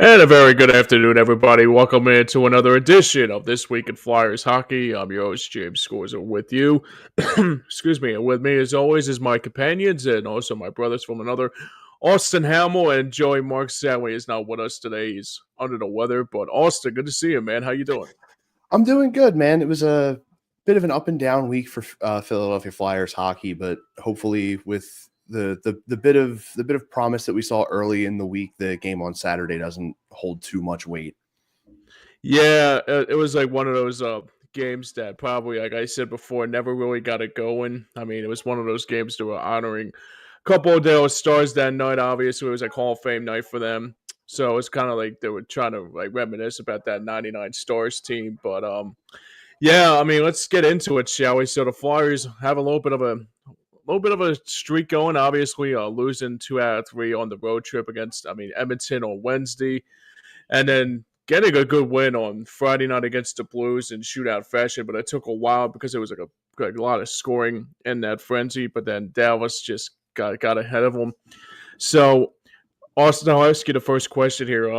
And a very good afternoon, everybody. Welcome into another edition of This Week in Flyers Hockey. I'm your host, James Scorza, with you. Excuse me. And with me, as always, is my companions and also my brothers from another, Austin Hammel and Joey Mark Sadly is not with us today. He's under the weather. But Austin, good to see you, man. How you doing? I'm doing good, man. It was a bit of an up and down week for Philadelphia Flyers hockey, but hopefully with the bit of promise that we saw early in the week, the game on Saturday doesn't hold too much weight. Yeah, it was like one of those games that probably, like I said before, never really got it going. I mean, it was one of those games that were honoring a couple of Dallas Stars that night. Obviously, it was like Hall of Fame night for them. So it's kind of like they were trying to like reminisce about that 99 Stars team. But yeah, I mean, let's get into it, shall we? So the Flyers have a little bit of a streak going. Obviously, losing 2 out of 3 on the road trip against Edmonton on Wednesday, and then getting a good win on Friday night against the Blues in shootout fashion. But it took a while because it was like a lot of scoring in that frenzy. But then Dallas just got ahead of them. So Austin, I'll ask you the first question here.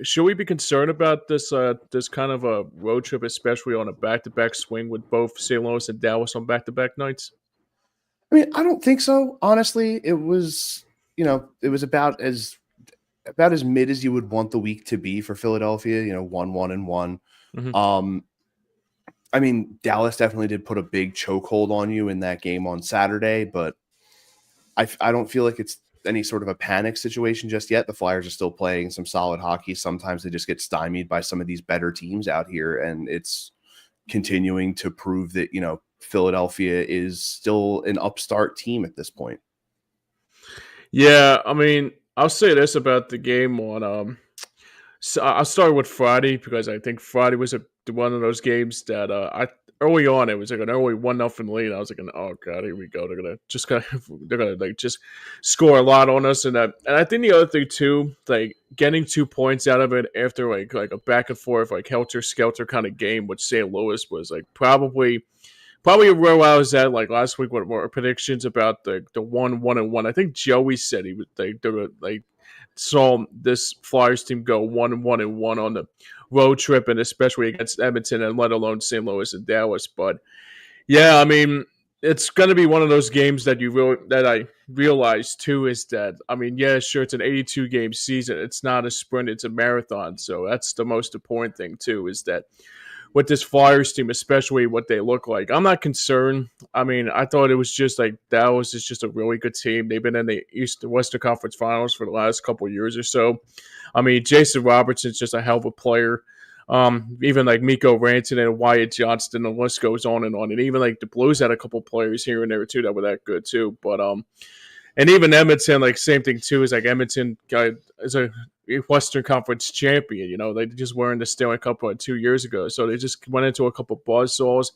Should we be concerned about this kind of a road trip, especially on a back-to-back swing with both St. Louis and Dallas on back-to-back nights? I mean, I don't think so. Honestly, it was about as mid as you would want the week to be for Philadelphia. 1-1-1. Mm-hmm. I mean, Dallas definitely did put a big chokehold on you in that game on Saturday, but I don't feel like it's any sort of a panic situation just yet. The Flyers are still playing some solid hockey. Sometimes they just get stymied by some of these better teams out here, and it's continuing to prove that, Philadelphia is still an upstart team at this point. Yeah, I mean, I'll say this about the game on so I'll start with Friday because I think Friday was one of those games that early on it was like an early 1-0 lead. I was like, oh god, here we go. They're gonna like just score a lot on us, and I think the other thing too, like getting 2 points out of it after like a back and forth like helter skelter kind of game with St. Louis was like probably where I was at like last week with more predictions about the 1-1-1. I think Joey said he would they were like saw this Flyers team go 1-1-1 on the road trip, and especially against Edmonton, and let alone St. Louis and Dallas. But yeah, I mean, it's going to be one of those games that I realized too is that, I mean, yeah, sure, it's an 82 game season. It's not a sprint; it's a marathon. So that's the most important thing too, is that with this Flyers team, especially what they look like, I'm not concerned. I mean, I thought it was just like Dallas is just a really good team. They've been in the Western Conference Finals for the last couple of years or so. I mean, Jason Robertson's just a hell of a player. Even like Mikko Rantanen and Wyatt Johnston, the list goes on. And even like the Blues had a couple players here and there too that were that good too. But and even Edmonton, like same thing too, is like Edmonton is a Western Conference champion. They just were in the Stanley Cup 2 years ago, so they just went into a couple buzzsaws.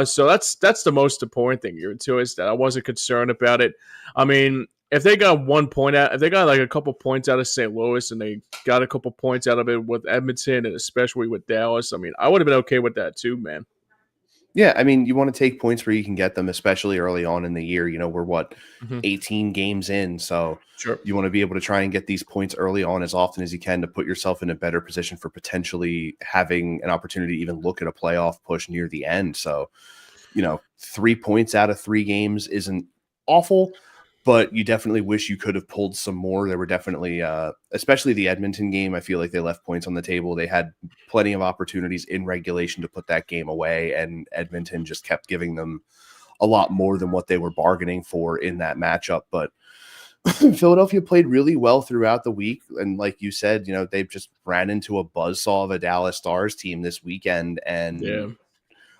So that's the most important thing here too, is that I wasn't concerned about it. I mean, if they got 1 point out, if they got like a couple points out of St. Louis and they got a couple points out of it with Edmonton and especially with Dallas, I mean, I would have been okay with that too, man. Yeah, I mean, you want to take points where you can get them, especially early on in the year. We're Mhm. 18 games in, so Sure. you want to be able to try and get these points early on as often as you can to put yourself in a better position for potentially having an opportunity to even look at a playoff push near the end. So, 3 points out of 3 games isn't awful, but you definitely wish you could have pulled some more. There were definitely, especially the Edmonton game, I feel like they left points on the table. They had plenty of opportunities in regulation to put that game away, and Edmonton just kept giving them a lot more than what they were bargaining for in that matchup. But Philadelphia played really well throughout the week. And like you said, they've just ran into a buzzsaw of a Dallas Stars team this weekend. Yeah.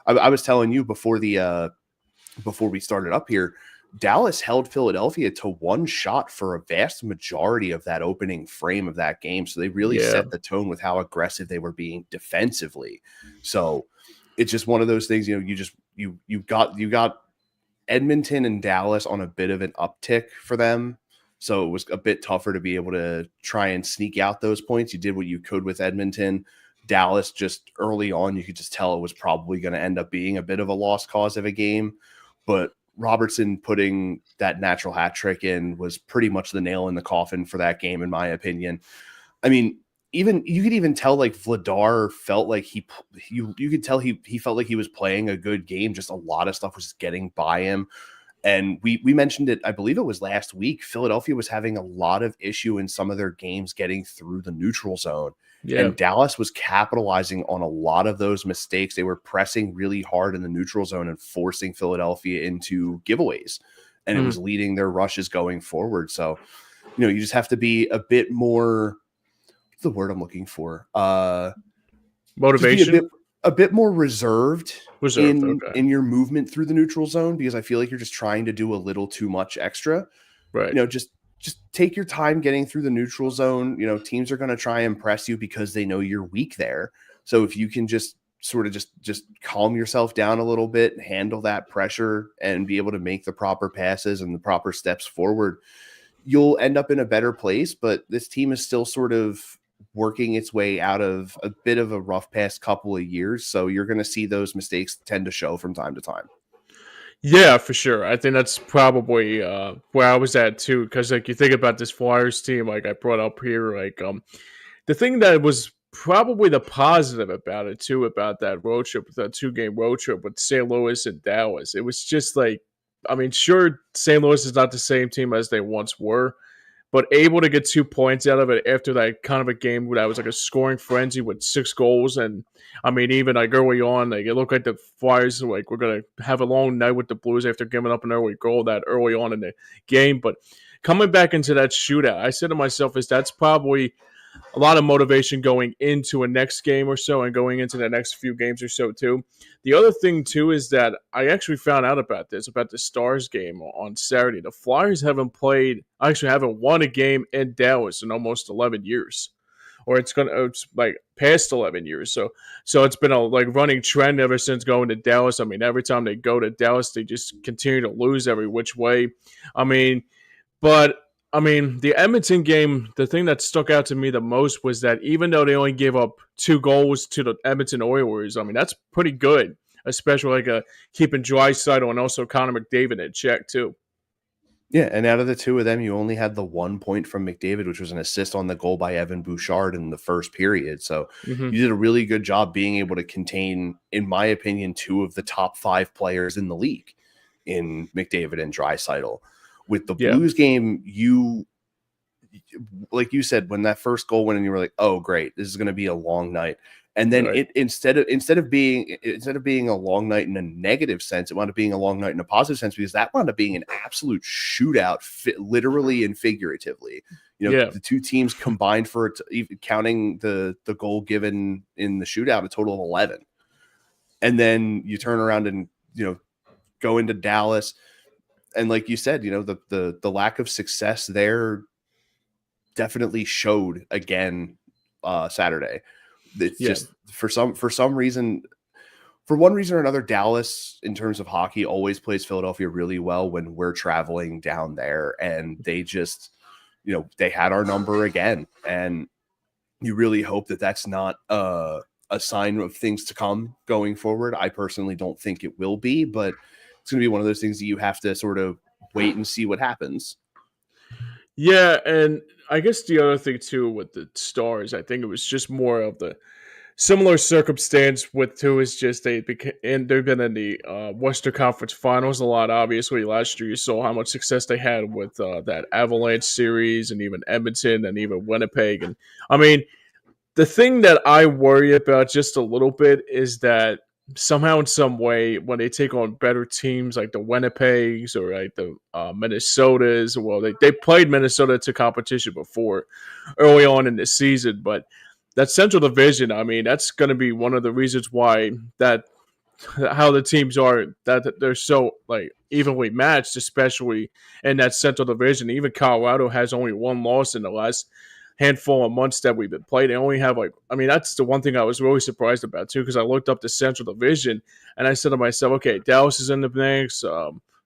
And I was telling you before we started up here, Dallas held Philadelphia to one shot for a vast majority of that opening frame of that game. So they really Yeah. set the tone with how aggressive they were being defensively. So it's just one of those things, you got Edmonton and Dallas on a bit of an uptick for them. So it was a bit tougher to be able to try and sneak out those points. You did what you could with Edmonton. Dallas, just early on, you could just tell it was probably going to end up being a bit of a lost cause of a game. But Robertson putting that natural hat trick in was pretty much the nail in the coffin for that game, in my opinion. I mean, even you could even tell like Vladar felt like you could tell he felt like he was playing a good game. Just a lot of stuff was just getting by him. And we mentioned it, I believe it was last week. Philadelphia was having a lot of issue in some of their games getting through the neutral zone. Yeah. And Dallas was capitalizing on a lot of those mistakes. They were pressing really hard in the neutral zone and forcing Philadelphia into giveaways. And it was Mhm. leading their rushes going forward. So, you just have to be a bit more, what's the word I'm looking for? Just be Motivation? a bit more reserved Reserved, in okay. in your movement through the neutral zone, because I feel like you're just trying to do a little too much extra. Right. Just take your time getting through the neutral zone. Teams are going to try and press you because they know you're weak there. So if you can just sort of just calm yourself down a little bit, handle that pressure, and be able to make the proper passes and the proper steps forward, you'll end up in a better place. But this team is still sort of working its way out of a bit of a rough past couple of years. So you're going to see those mistakes tend to show from time to time. Yeah, for sure. I think that's probably where I was at too. Because like you think about this Flyers team, like I brought up here, like the thing that was probably the positive about it too, about that road trip, that 2 game road trip with St. Louis and Dallas. It was just like, I mean, sure, St. Louis is not the same team as they once were, but able to get 2 points out of it after that kind of a game that was like a scoring frenzy with 6 goals. And I mean, even like early on, like it looked like the Flyers like we're gonna have a long night with the Blues after giving up an early goal that early on in the game. But coming back into that shootout, I said to myself, is that's probably a lot of motivation going into a next game or so and going into the next few games or so too. The other thing too is that I actually found out about the Stars game on Saturday. The Flyers haven't won a game in Dallas in almost 11 years. Or it's like past 11 years. So it's been a like running trend ever since going to Dallas. I mean, every time they go to Dallas, they just continue to lose every which way. I mean, but I mean, the Edmonton game, the thing that stuck out to me the most was that even though they only gave up 2 goals to the Edmonton Oilers, I mean, that's pretty good, especially like keeping Draisaitl and also Connor McDavid in check too. Yeah, and out of the two of them, you only had the 1 point from McDavid, which was an assist on the goal by Evan Bouchard in the first period. So Mm-hmm. you did a really good job being able to contain, in my opinion, 2 of the top 5 players in the league in McDavid and Draisaitl. With the Yeah, Blues game, like you said, when that first goal went in, you were like, "Oh, great, this is going to be a long night." And then right. it instead of being a long night in a negative sense, it wound up being a long night in a positive sense, because that wound up being an absolute shootout, literally and figuratively. Yeah, The two teams combined for it, even counting the goal given in the shootout, a total of 11. And then you turn around and go into Dallas, and like you said, the lack of success there definitely showed again Saturday. It's yeah, just for some reason, for one reason or another, Dallas in terms of hockey always plays Philadelphia really well when we're traveling down there, and they just they had our number again, and you really hope that that's not a sign of things to come going forward. I personally don't think it will be, but it's going to be one of those things that you have to sort of wait and see what happens. Yeah, and I guess the other thing too with the Stars, I think it was just more of the similar circumstance with too is just they've been in the Western Conference Finals a lot. Obviously, last year you saw how much success they had with that Avalanche series, and even Edmonton, and even Winnipeg. And I mean, the thing that I worry about just a little bit is that somehow, in some way, when they take on better teams like the Winnipegs or like the Minnesotas, well, they played Minnesota to competition before early on in the season, but that Central Division, I mean, that's going to be one of the reasons why that how the teams are that they're so like evenly matched, especially in that Central Division. Even Colorado has only one loss in the last handful of months that we've been playing. They only have that's the one thing I was really surprised about too, because I looked up the Central Division and I said to myself, okay, Dallas is in the mix,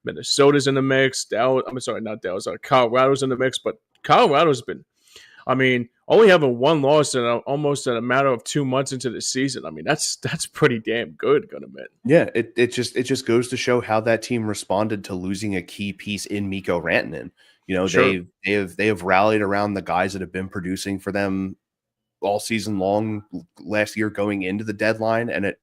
Minnesota's in the mix, not Dallas, Colorado's in the mix, but Colorado's been, only having one loss in almost in a matter of 2 months into the season. I mean, that's pretty damn good, gonna admit. Yeah, it just goes to show how that team responded to losing a key piece in Mikko Rantanen. Sure. They have rallied around the guys that have been producing for them all season long last year going into the deadline, and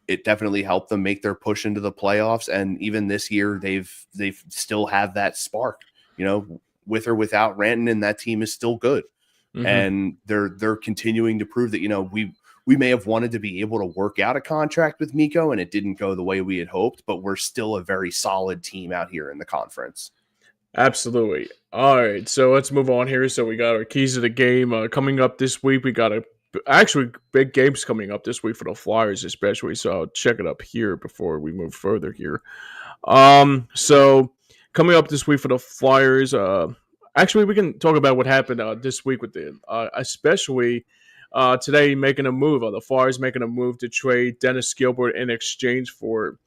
it definitely helped them make their push into the playoffs. And even this year, they've still have that spark. With or without Rantanen, that team is still good. Mm-hmm. And they're continuing to prove that, we may have wanted to be able to work out a contract with Mikko and it didn't go the way we had hoped, but we're still a very solid team out here in the conference. Absolutely. All right, so let's move on here. So we got our keys of the game coming up this week. We got actually big games coming up this week for the Flyers especially, so I'll check it up here before we move further here. So coming up this week for the Flyers, actually, we can talk about what happened this week with the, especially today making a move. The Flyers making a move to trade Dennis Gilbert in exchange for.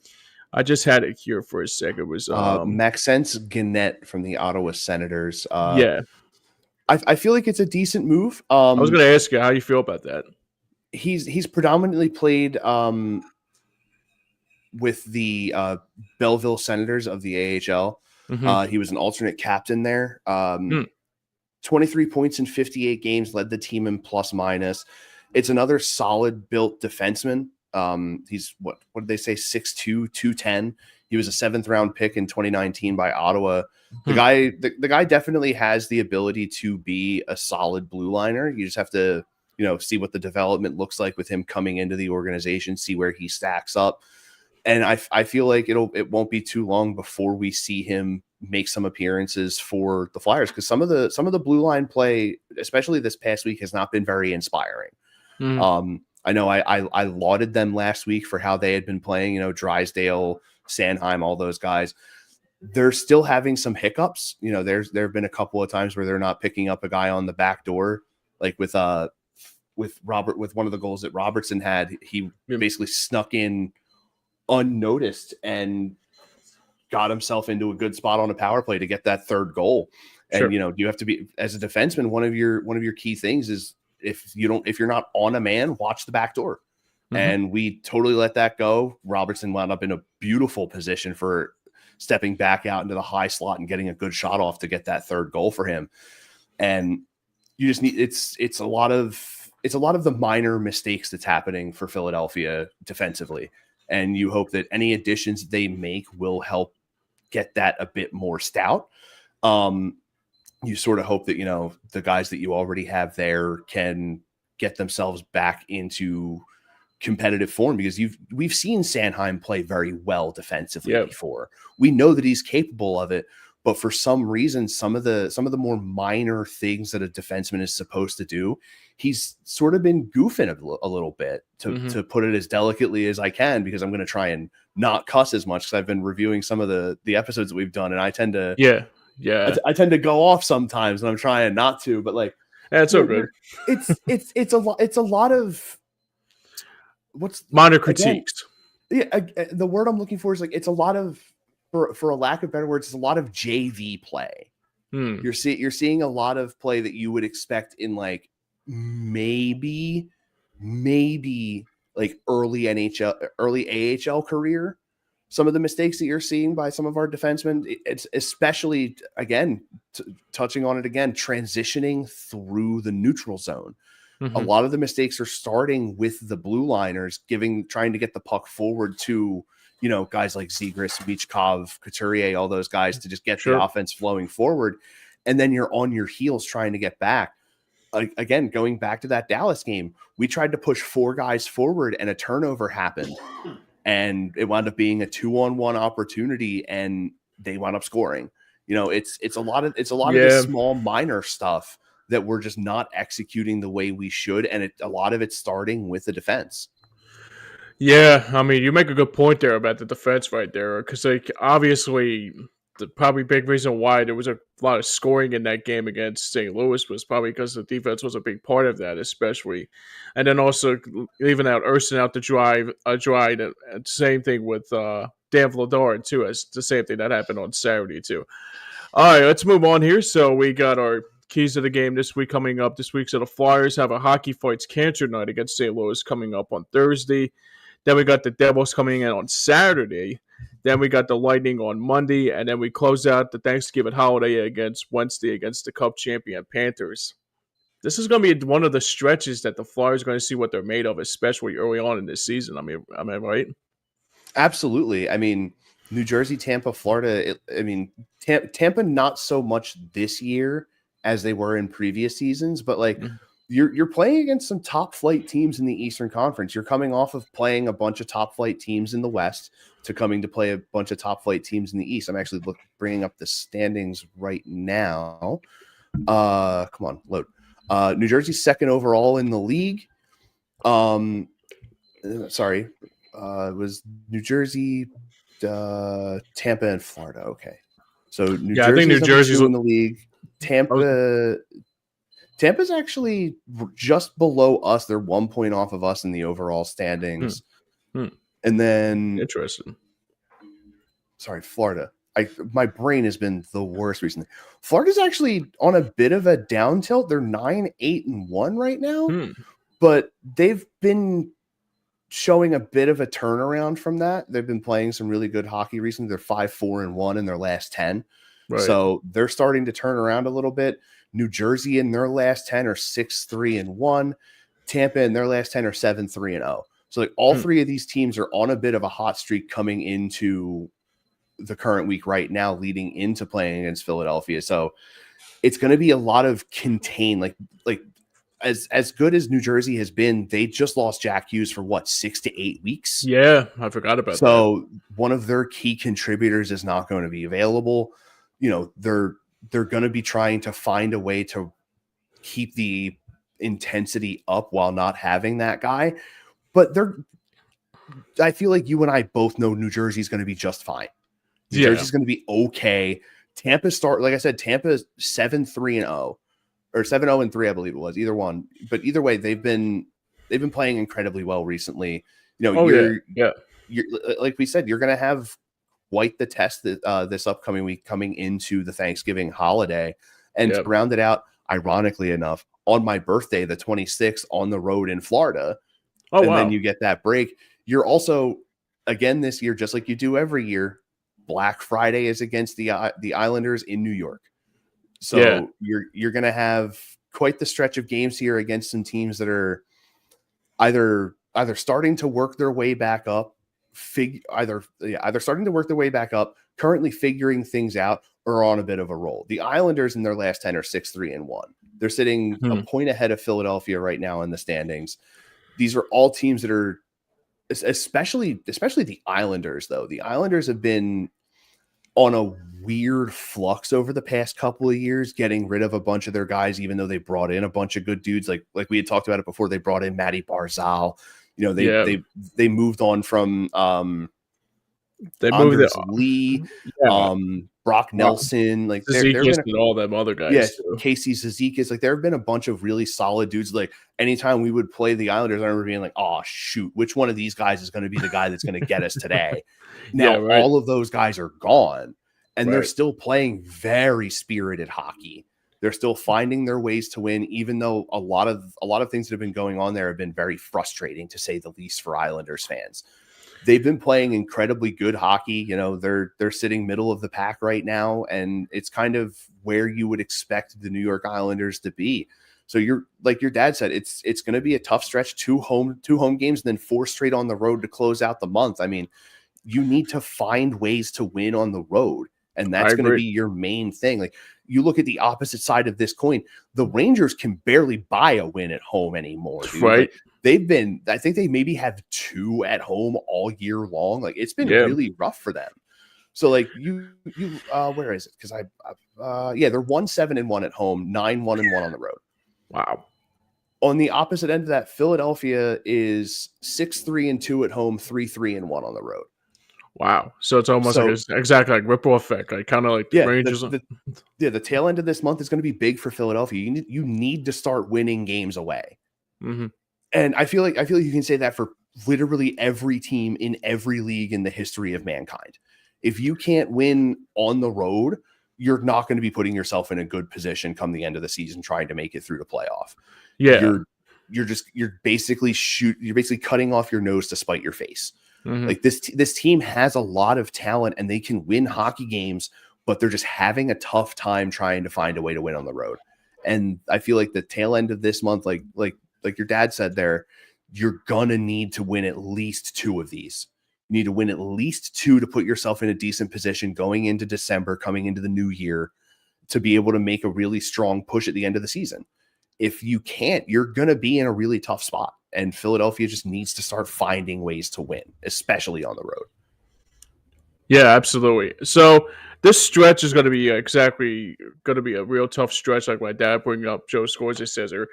I just had it here for a second. It was Maxence Gannett from the Ottawa Senators. Yeah, I feel like it's a decent move. I was going to ask you how you feel about that. He's predominantly played with the Belleville Senators of the AHL. Mm-hmm. He was an alternate captain there. 23 points in 58 games, led the team in plus minus. It's another solid built defenseman. He's what did they say? 6'2", 210. He was a 7th round pick in 2019 by Ottawa. The guy definitely has the ability to be a solid blue liner. You just have to, see what the development looks like with him coming into the organization, see where he stacks up. And I feel like it won't be too long before we see him make some appearances for the Flyers, because some of the blue line play, especially this past week, has not been very inspiring. I know I lauded them last week for how they had been playing, Drysdale, Sanheim, all those guys. They're still having some hiccups. There have been a couple of times where they're not picking up a guy on the back door, like with Robert, with one of the goals that Robertson had. He basically snuck in unnoticed and got himself into a good spot on a power play to get that third goal. And you have to be, as a defenseman, one of your key things is if you're not on a man, watch the back door. Mm-hmm. And we totally let that go. Robertson wound up in a beautiful position for stepping back out into the high slot and getting a good shot off to get that third goal for him. And you just need, it's a lot of the minor mistakes that's happening for Philadelphia defensively. And you hope that any additions they make will help get that a bit more stout. You sort of hope that, the guys that you already have there can get themselves back into competitive form, because we've seen Sanheim play very well defensively before. We know that he's capable of it, but for some reason, some of the more minor things that a defenseman is supposed to do, he's sort of been goofing a little bit, to put it as delicately as I can, because I'm going to try and not cuss as much, because I've been reviewing some of the episodes that we've done, and I tend to I tend to go off sometimes, and I'm trying not to, but like, it's so good. It's a lot of what's minor critiques. The word I'm looking for is like, it's a lot of, for a lack of better words, it's a lot of JV play. You're seeing a lot of play that you would expect in like maybe maybe like early NHL, early AHL career. Some of the mistakes that you're seeing by some of our defensemen, it's especially, again, touching on it again, transitioning through the neutral zone. A lot of the mistakes are starting with the blue liners, trying to get the puck forward to, guys like Zegras, Michkov, Couturier, all those guys to just get the offense flowing forward. And then you're on your heels trying to get back. Again, going back to that Dallas game, we tried to push 4 guys forward and a turnover happened. And it wound up being a 2-on-1 opportunity, and they wound up scoring. It's a lot of this small minor stuff that we're just not executing the way we should, and a lot of it's starting with the defense. Yeah, I mean, you make a good point there about the defense right there, because obviously the probably big reason why there was a lot of scoring in that game against St. Louis was probably because the defense was a big part of that, especially, and then also leaving out Erson out to dry. And same thing with Dan Vladar too, as the same thing that happened on Saturday too. All right, let's move on here. So we got our keys to the game this week coming up this week. So the Flyers have a Hockey Fights Cancer Night against St. Louis coming up on Thursday. Then we got the Devils coming in on Saturday. Then we got the Lightning on Monday. And then we close out the Thanksgiving holiday against Wednesday against the Cup champion Panthers. This is going to be one of the stretches that the Flyers are going to see what they're made of, especially early on in this season. I mean, am I right? Absolutely. I mean, New Jersey, Tampa, Florida. Tampa not so much this year as they were in previous seasons, but like you're playing against some top flight teams in the Eastern Conference. You're coming off of playing a bunch of top flight teams in the West to coming to play a bunch of top flight teams in the East. I'm actually bringing up the standings right now. Come on, load. New Jersey's second overall in the league. It was New Jersey, Tampa, and Florida. Okay, so I think New Jersey's in the league. Tampa's actually just below us. They're 1 point off of us in the overall standings. And then interesting. Sorry, Florida. My brain has been the worst recently. Florida's actually on a bit of a down tilt. They're 9-8-1 right now, but they've been showing a bit of a turnaround from that. They've been playing some really good hockey recently. They're 5-4-1 in their last 10. Right. So they're starting to turn around a little bit. New Jersey in their last 10 are 6-3-1. Tampa in their last 10 are 7-3-0. So like all three of these teams are on a bit of a hot streak coming into the current week right now, leading into playing against Philadelphia. So it's going to be a lot of contain, like as good as New Jersey has been, they just lost Jack Hughes for 6 to 8 weeks. Yeah, I forgot about that. So one of their key contributors is not going to be available. They're going to be trying to find a way to keep the intensity up while not having that guy. But I feel like you and I both know New Jersey is going to be just fine. New Jersey's going to be okay. Tampa is 7-3-0 or 7-0-3, I believe it was. Either one. But either way, they've been playing incredibly well recently. You're like we said, you're going to have quite the test this upcoming week coming into the Thanksgiving holiday. And to round it out, ironically enough, on my birthday, the 26th, on the road in Florida. Then you get that break. You're also, again, this year, just like you do every year, Black Friday is against the Islanders in New York. So you're going to have quite the stretch of games here against some teams that are either starting to work their way back up, either starting to work their way back up, currently figuring things out, or on a bit of a roll. The Islanders in their last 10 are 6-3-1. They're sitting a point ahead of Philadelphia right now in the standings. These are all teams that are, especially the Islanders, though. The Islanders have been on a weird flux over the past couple of years, getting rid of a bunch of their guys, even though they brought in a bunch of good dudes. Like we had talked about it before, they brought in Matty Barzal. They moved on from Anders Lee, Brock Nelson, like and all them other guys. Casey Zizekas. Like there have been a bunch of really solid dudes. Like anytime we would play the Islanders, I remember being like, "Oh shoot, which one of these guys is going to be the guy that's going to get us today?" Now all of those guys are gone, and they're still playing very spirited hockey. They're still finding their ways to win, even though a lot of things that have been going on there have been very frustrating, to say the least, for Islanders fans. They've been playing incredibly good hockey. They're sitting middle of the pack right now, and it's kind of where you would expect the New York Islanders to be. So you're, like your dad said, it's going to be a tough stretch, two home games, and then 4 straight on the road to close out the month. I mean, you need to find ways to win on the road, and that's going to be your main thing. Like, you look at the opposite side of this coin, the Rangers can barely buy a win at home anymore, dude. Right. Like, I think they maybe have 2 at home all year long. Like, it's been really rough for them. So, like, where is it? Because they're 1-7-1 at home, 9-1-1 on the road. Wow. On the opposite end of that, Philadelphia is 6-3-2 at home, 3-3-1 on the road. Wow. So it's almost exactly like ripple effect. Like, kind of like the Rangers. The tail end of this month is going to be big for Philadelphia. You need to start winning games away. Mm-hmm. And I feel like you can say that for literally every team in every league in the history of mankind. If you can't win on the road, you're not going to be putting yourself in a good position come the end of the season trying to make it through the playoff. Yeah. You're basically cutting off your nose to spite your face. Mm-hmm. Like, this team has a lot of talent and they can win hockey games, but they're just having a tough time trying to find a way to win on the road. And I feel like the tail end of this month, like your dad said there, you're gonna need to win at least 2 of these. You need to win at least 2 to put yourself in a decent position going into December, coming into the new year, to be able to make a really strong push at the end of the season. If you can't, you're gonna be in a really tough spot. And Philadelphia just needs to start finding ways to win, especially on the road. Yeah, absolutely. So this stretch is going to be a real tough stretch, like my dad bringing up. Joe Scorza says here.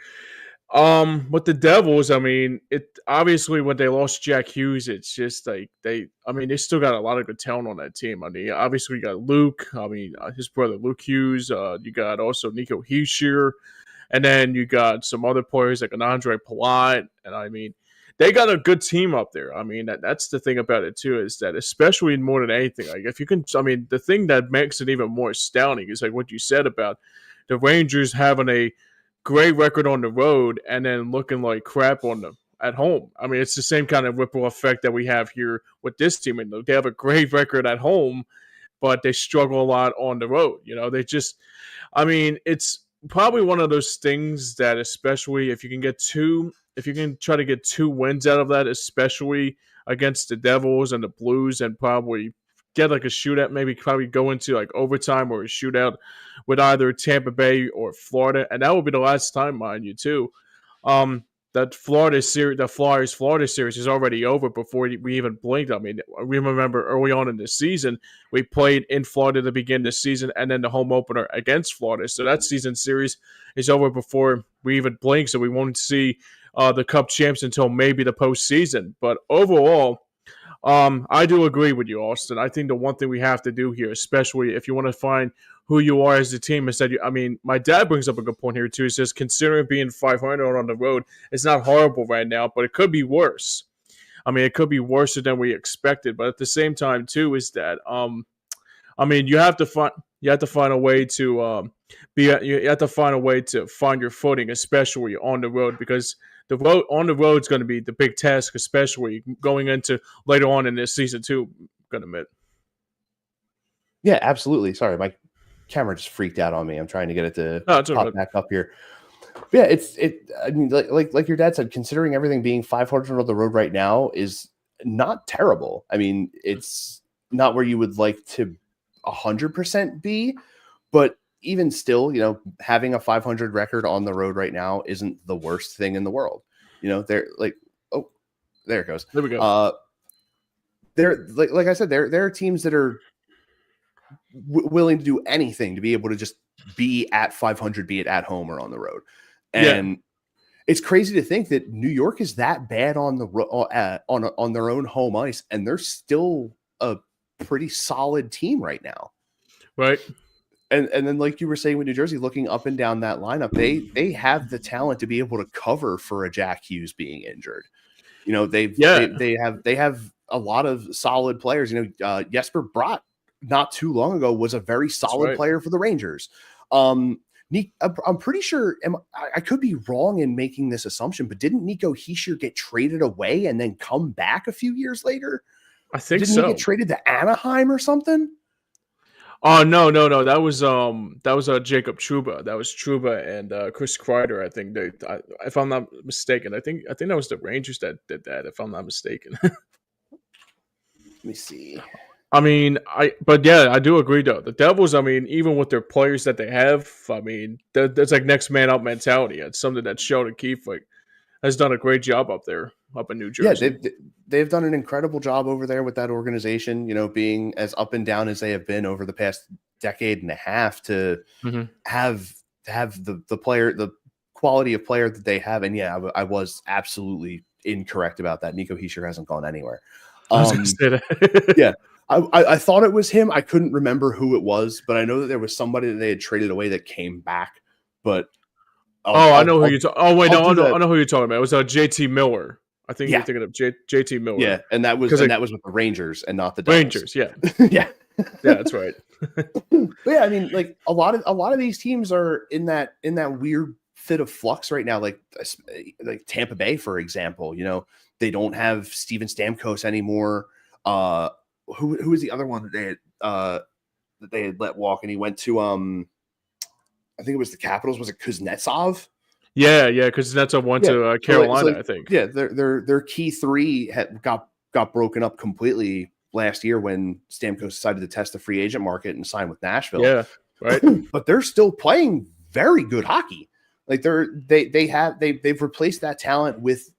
With the Devils, I mean, it obviously when they lost Jack Hughes, it's just like they still got a lot of good talent on that team. I mean, obviously you got Luke. I mean, his brother Luke Hughes. You got also Nico Hischier. And then you got some other players like an Andre Palat. And I mean, they got a good team up there. I mean, that's the thing about it too, is that especially more than anything, like if you can, I mean, the thing that makes it even more astounding is like what you said about the Rangers having a great record on the road and then looking like crap at home. I mean, it's the same kind of ripple effect that we have here with this team. And they have a great record at home, but they struggle a lot on the road. It's probably one of those things that, especially if you can try to get 2 wins out of that, especially against the Devils and the Blues, and probably get like a shootout, maybe probably go into like overtime or a shootout with either Tampa Bay or Florida. And that will be the last time, mind you, too. That the Flyers-Florida series is already over before we even blinked. I mean, we remember early on in the season, we played in Florida to begin the season and then the home opener against Florida. So that season series is over before we even blink, so we won't see the Cup champs until maybe the postseason. But overall, I do agree with you, Austin. I think the one thing we have to do here, especially if you want to find who you are as a team, is that my dad brings up a good point here too. He says, considering being 500 on the road, it's not horrible right now, but it could be worse. I mean, it could be worse than we expected. But at the same time, too, is that you have to find a way to you have to find a way to find your footing, especially on the road, because on the road is going to be the big task, especially going into later on in this season too. I'm going to admit. Yeah, absolutely. Sorry, my camera just freaked out on me. I'm trying to get it to pop back up here. But yeah, I mean, like your dad said, considering everything, being 500 on the road right now is not terrible. I mean, it's not where you would like to 100% be, but even still, having a 500 record on the road right now isn't the worst thing in the world. They're like, oh, there it goes. There we go. They're like I said, there are teams that are willing to do anything to be able to just be at 500, be it at home or on the road. And it's crazy to think that New York is that bad on the on their own home ice, and they're still a pretty solid team right now. Right. And then, like you were saying with New Jersey, looking up and down that lineup, they have the talent to be able to cover for a Jack Hughes being injured. They have a lot of solid players. Jesper Bratt not too long ago was a very solid player for the Rangers. I'm pretty sure I could be wrong in making this assumption, but didn't Nico Hischier get traded away and then come back a few years later? I think Didn't so. he get traded to Anaheim or something? Oh no. That was Jacob Trouba. That was Trouba and Chris Kreider. I think if I'm not mistaken, I think that was the Rangers that did that. If I'm not mistaken. Let me see. I mean, but yeah, I do agree though. The Devils, I mean, even with their players that they have, I mean, that's like next man up mentality. It's something that Sheldon Keefe has done a great job up there, up in New Jersey. Yeah, they've done an incredible job over there with that organization, being as up and down as they have been over the past decade and a half to have the player, the quality of player that they have. And yeah, I was absolutely incorrect about that. Nico Hischier hasn't gone anywhere. I was gonna say that. Yeah. I thought it was him. I couldn't remember who it was, but I know that there was somebody that they had traded away that came back. But I know who you're talking. Oh wait, I know who you're talking about. It was JT Miller. I think you're thinking of JT Miller. Yeah, and that was with the Rangers and not the Devils. Rangers. Yeah, yeah, that's right. But yeah, I mean, like a lot of these teams are in that weird fit of flux right now. Like Tampa Bay, for example. They don't have Steven Stamkos anymore. Who was the other one that they had let walk, and he went to I think it was the Capitals. Was it Kuznetsov? Yeah, Kuznetsov went to Carolina. I think. Yeah, their key three got broken up completely last year when Stamkos decided to test the free agent market and sign with Nashville. Yeah, right. But they're still playing very good hockey. Like they've replaced that talent with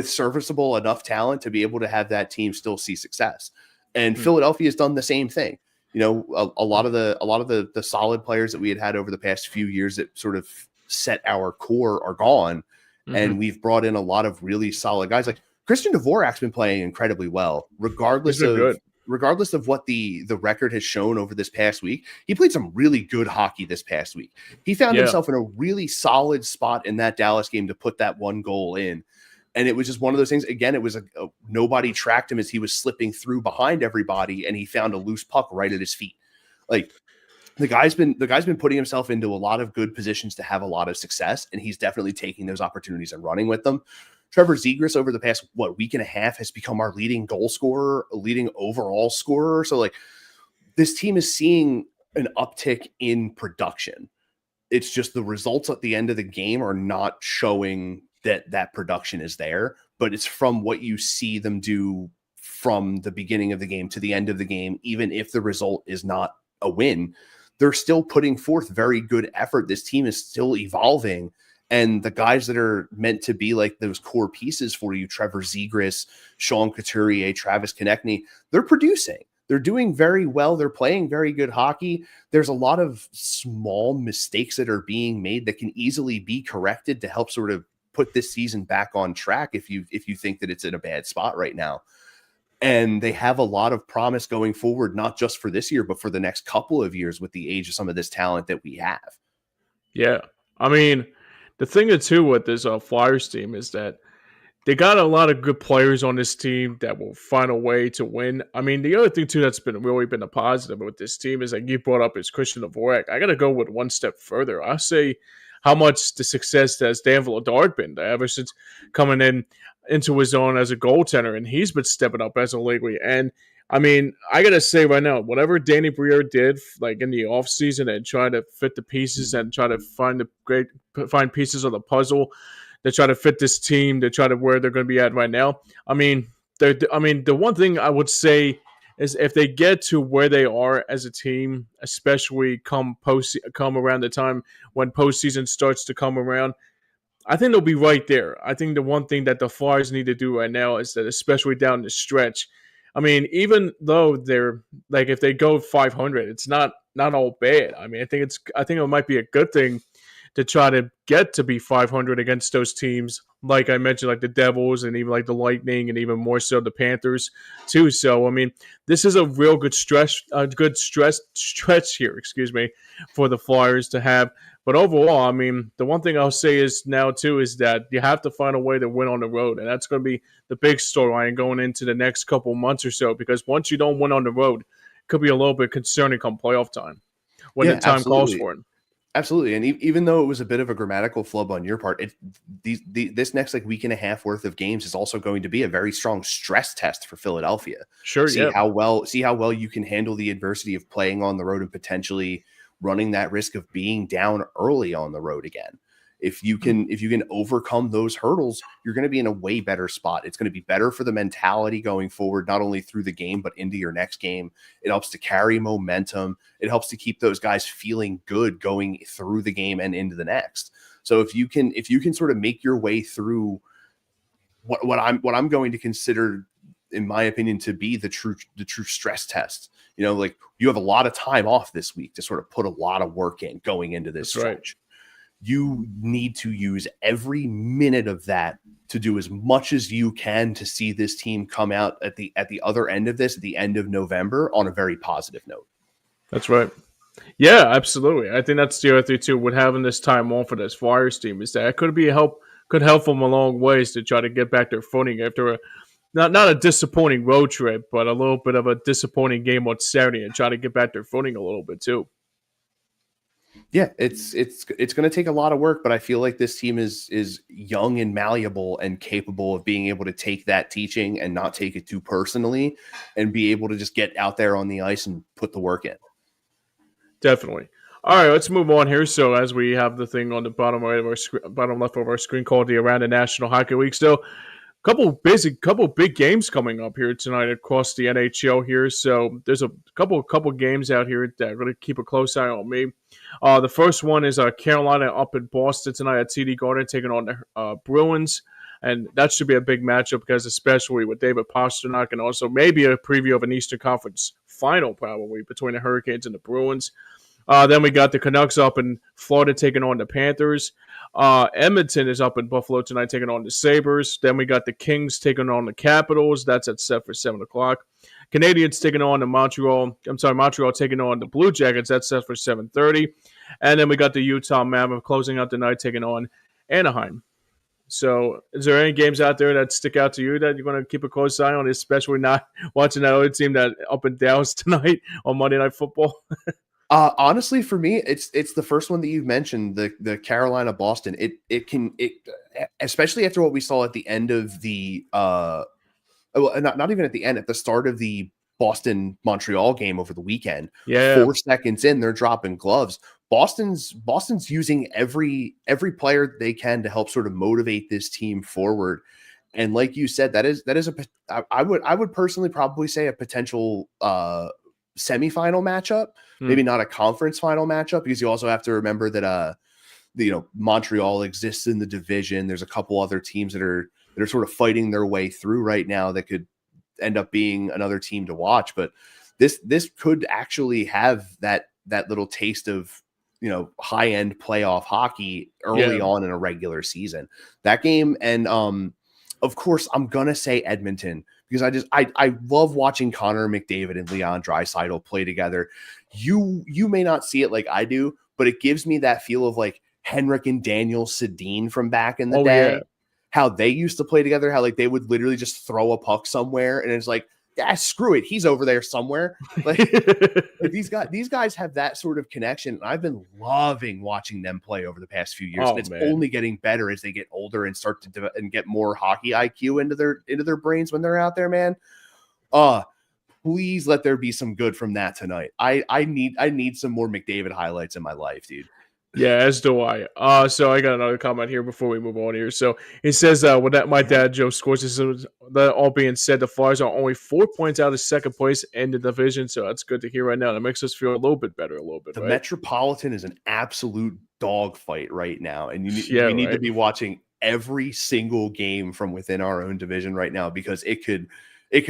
serviceable enough talent to be able to have that team still see success. And Philadelphia has done the same thing. A lot of the solid players that we had over the past few years that sort of set our core are gone. And we've brought in a lot of really solid guys. Like Christian Dvorak's been playing incredibly well, regardless of what the record has shown over this past week. He played some really good hockey this past week. He found himself in a really solid spot in that Dallas game to put that one goal in. And it was just one of those things. Again, it was nobody tracked him as he was slipping through behind everybody, and he found a loose puck right at his feet. Like the guy's been putting himself into a lot of good positions to have a lot of success, and he's definitely taking those opportunities and running with them. Trevor Zegras over the past week and a half has become our leading goal scorer, a leading overall scorer. So like this team is seeing an uptick in production. It's just the results at the end of the game are not showing that production is there, but it's from what you see them do from the beginning of the game to the end of the game. Even if the result is not a win, they're still putting forth very good effort. This team is still evolving, and the guys that are meant to be like those core pieces for you, Trevor Zegras, Sean Couturier, Travis Konechny, they're producing. They're doing very well. They're playing very good hockey. There's a lot of small mistakes that are being made that can easily be corrected to help sort of put this season back on track if you think that it's in a bad spot right now. And they have a lot of promise going forward, not just for this year, but for the next couple of years with the age of some of this talent that we have. Yeah. I mean, the thing too with this Flyers team is that they got a lot of good players on this team that will find a way to win. I mean, the other thing too that's been a positive with this team is like you brought up is Christian Dvorak. I got to go with one step further. I say how much the success has Dan Vladar been ever since coming into his own as a goaltender, and he's been stepping up as a leaguer. And I mean, I gotta say right now, whatever Danny Briere did, like in the offseason and try to fit the pieces and try to find pieces of the puzzle that try to fit this team, to try to where they're going to be at right now. I mean, the one thing I would say is if they get to where they are as a team, especially come around the time when postseason starts to come around, I think they'll be right there. I think the one thing that the Flyers need to do right now is that, especially down the stretch, I mean, even though they're like if they go 500, it's not all bad. I mean, I think it might be a good thing to try to get to be 500 against those teams, like I mentioned, like the Devils and even like the Lightning and even more so the Panthers too. So I mean, this is a real good stretch here, for the Flyers to have. But overall, I mean, the one thing I'll say is now too is that you have to find a way to win on the road, and that's going to be the big storyline going into the next couple months or so. Because once you don't win on the road, it could be a little bit concerning come playoff time when the time calls for it. Absolutely, and even though it was a bit of a grammatical flub on your part, this next like week and a half worth of games is also going to be a very strong stress test for Philadelphia. Sure, See yeah. how well you can handle the adversity of playing on the road and potentially running that risk of being down early on the road again. If you can overcome those hurdles, you're going to be in a way better spot. It's going to be better for the mentality going forward, not only through the game, but into your next game. It helps to carry momentum. It helps to keep those guys feeling good going through the game and into the next. So if you can sort of make your way through what I'm going to consider, in my opinion, to be the true stress test. Like you have a lot of time off this week to sort of put a lot of work in going into this stretch. Right. You need to use every minute of that to do as much as you can to see this team come out at the other end of this, at the end of November, on a very positive note. That's right. Yeah, absolutely. I think that's the other thing too. With having this time off for this Flyers team, is that it could help them a long ways to try to get back their footing after not a disappointing road trip, but a little bit of a disappointing game on Saturday, and try to get back their footing a little bit too. Yeah, it's going to take a lot of work, but I feel like this team is young and malleable and capable of being able to take that teaching and not take it too personally, and be able to just get out there on the ice and put the work in. Definitely. All right, let's move on here. So as we have the thing on the bottom right of our bottom left of our screen called the Around the National Hockey League. So couple big games coming up here tonight across the NHL here. So there's a couple games out here that really keep a close eye on me. The first one is Carolina up in Boston tonight at TD Garden taking on the Bruins. And that should be a big matchup because especially with David Pastrnak, and also maybe a preview of an Eastern Conference final probably between the Hurricanes and the Bruins. Then we got the Canucks up in Florida taking on the Panthers. Edmonton is up in Buffalo tonight taking on the Sabres. Then we got the Kings taking on the Capitals. That's at set for 7 o'clock. Canadians taking on the Montreal taking on the Blue Jackets. That's set for 7:30. And then we got the Utah Mammoth closing out the night taking on Anaheim. So is there any games out there that stick out to you that you're going to keep a close eye on, especially not watching that other team that up in Dallas tonight on Monday Night Football? Honestly, for me, it's the first one that you've mentioned, the Carolina Boston. It can especially after what we saw at the end of the not even at the end, at the start of the Boston Montreal game over the weekend. Yeah, 4 seconds in, they're dropping gloves. Boston's using every player they can to help sort of motivate this team forward. And like you said, that is I would personally probably say a potential semifinal matchup, maybe not a conference final matchup, because you also have to remember that Montreal exists in the division. There's a couple other teams that are sort of fighting their way through right now that could end up being another team to watch. But this could actually have that little taste of high end playoff hockey early on in a regular season. That game, and of course I'm gonna say Edmonton, because I love watching Connor McDavid and Leon Draisaitl play together. You may not see it like I do, but it gives me that feel of like Henrik and Daniel Sedin from back in the day. Yeah. How they used to play together, how like they would literally just throw a puck somewhere and it's like, yeah, screw it, he's over there somewhere. Like these guys have that sort of connection. I've been loving watching them play over the past few years. And it's only getting better as they get older and start to and get more hockey IQ into their brains when they're out there, man. Please let there be some good from that tonight. I need some more McDavid highlights in my life, dude. Yeah, as do I. So I got another comment here before we move on here. So it says, with that, my dad, Joe Scorza, says, that all being said, the Flyers are only 4 points out of second place in the division. So that's good to hear right now. That makes us feel a little bit better, The right? Metropolitan is an absolute dogfight right now. And we need to be watching every single game from within our own division right now, because it could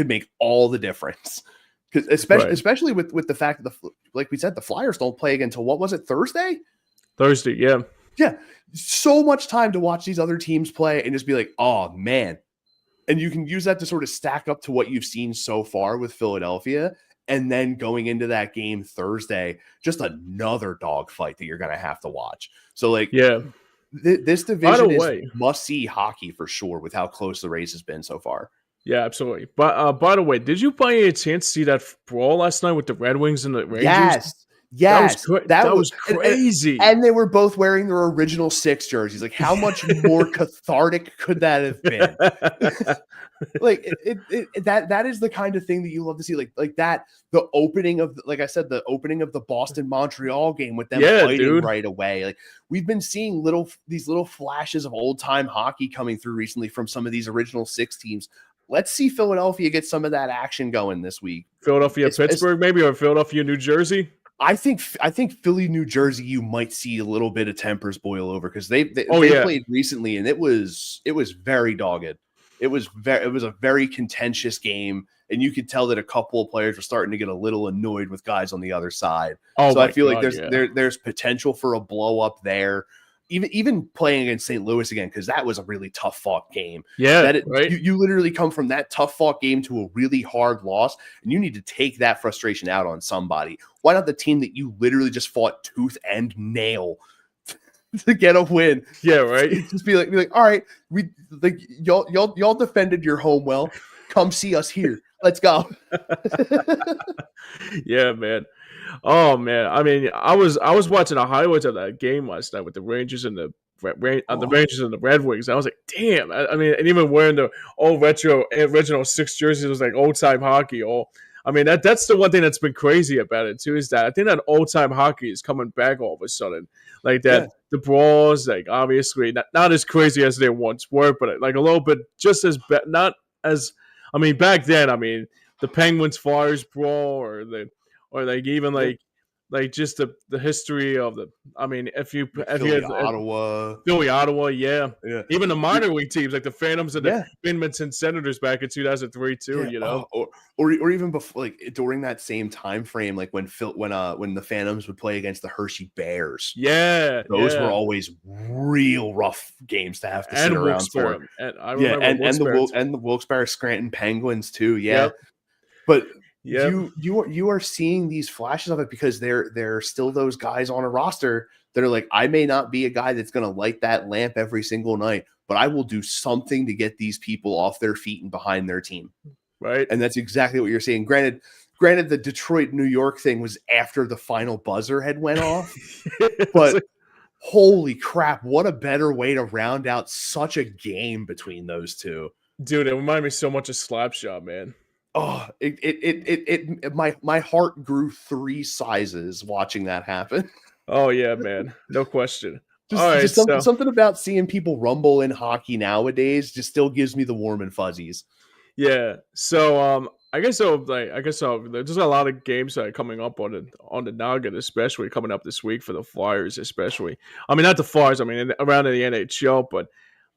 make all the difference. Because especially with the fact that like we said, the Flyers don't play again until, what was it, Thursday, yeah. So much time to watch these other teams play and just be like, oh man. And you can use that to sort of stack up to what you've seen so far with Philadelphia, and then going into that game Thursday, just another dogfight that you're going to have to watch. So like, this division is must-see hockey for sure with how close the race has been so far. Yeah, absolutely. But by the way, did you by any chance see that brawl last night with the Red Wings and the Rangers? Yes, that was crazy. and they were both wearing their original 6 jerseys. Like, how much more cathartic could that have been? Like that is the kind of thing that you love to see. Like that, the opening of, like I said, the opening of the Boston Montreal game with them fighting right away. Like, we've been seeing these little flashes of old time hockey coming through recently from some of these original 6 teams. Let's see Philadelphia get some of that action going this week. Philadelphia, Pittsburgh, maybe, or Philadelphia, New Jersey. I think Philly, New Jersey, you might see a little bit of tempers boil over, because they played recently, and it was very dogged. It was a very contentious game, and you could tell that a couple of players were starting to get a little annoyed with guys on the other side. So I feel like there's potential for a blow up there. Even playing against St. Louis again, because that was a really tough fought game. Yeah, you literally come from that tough fought game to a really hard loss, and you need to take that frustration out on somebody. Why not the team that you literally just fought tooth and nail to get a win? Yeah, right. Just be like, all right, we like y'all defended your home well. Come see us here. Let's go. Yeah, man. Oh man, I mean, I was watching the highlights of that game last night with the Rangers and the Rangers and the Red Wings. I was like, damn. I mean, and even wearing the old original 6 jerseys, it was like old time hockey. I mean, that's the one thing that's been crazy about it too, is that I think that old time hockey is coming back all of a sudden. Like that, the brawls, like obviously not as crazy as they once were, but like a little bit just as not as. I mean, back then, I mean, the Penguins Flyers brawl, or like even like just the history of the. I mean, if you Ottawa, yeah. Even the minor league teams like the Phantoms and the Edmonton Senators back in 2003 too. You know, or even before, like during that same time frame, like when the Phantoms would play against the Hershey Bears. Yeah, those were always real rough games to have to sit around for. And I remember the Wilkes-Barre Scranton Penguins too. Yeah, but. You are seeing these flashes of it because there are still those guys on a roster that are like, I may not be a guy that's going to light that lamp every single night, but I will do something to get these people off their feet and behind their team. Right. And that's exactly what you're saying. Granted, the Detroit, New York thing was after the final buzzer had went off, but holy crap, what a better way to round out such a game between those two. Dude, it reminded me so much of Slapshot, man. Oh, my heart grew 3 sizes watching that happen. Oh yeah, man, no question. Something about seeing people rumble in hockey nowadays just still gives me the warm and fuzzies. Yeah. So I guess there's a lot of games coming up on the Nugget, especially coming up this week for the Flyers, especially. I mean, not the Flyers. I mean, around in the NHL, but.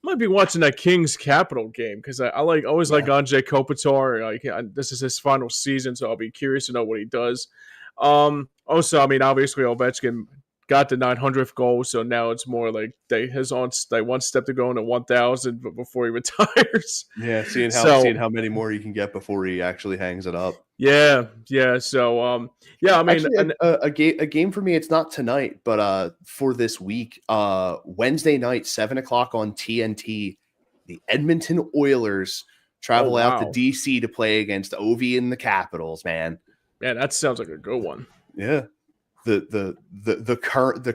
Might be watching that Kings Capital game because I always like Andrei Kopitar. Like this is his final season, so I'll be curious to know what he does. Also, I mean, obviously Ovechkin got the 900th goal, so now it's more like one step to go into 1,000 before he retires. Yeah, seeing how many more he can get before he actually hangs it up. Yeah. So, I mean, actually, a game for me. It's not tonight, but for this week, Wednesday night, 7:00 on TNT, the Edmonton Oilers travel out to DC to play against Ovi and the Capitals. Man, that sounds like a good one. Yeah. The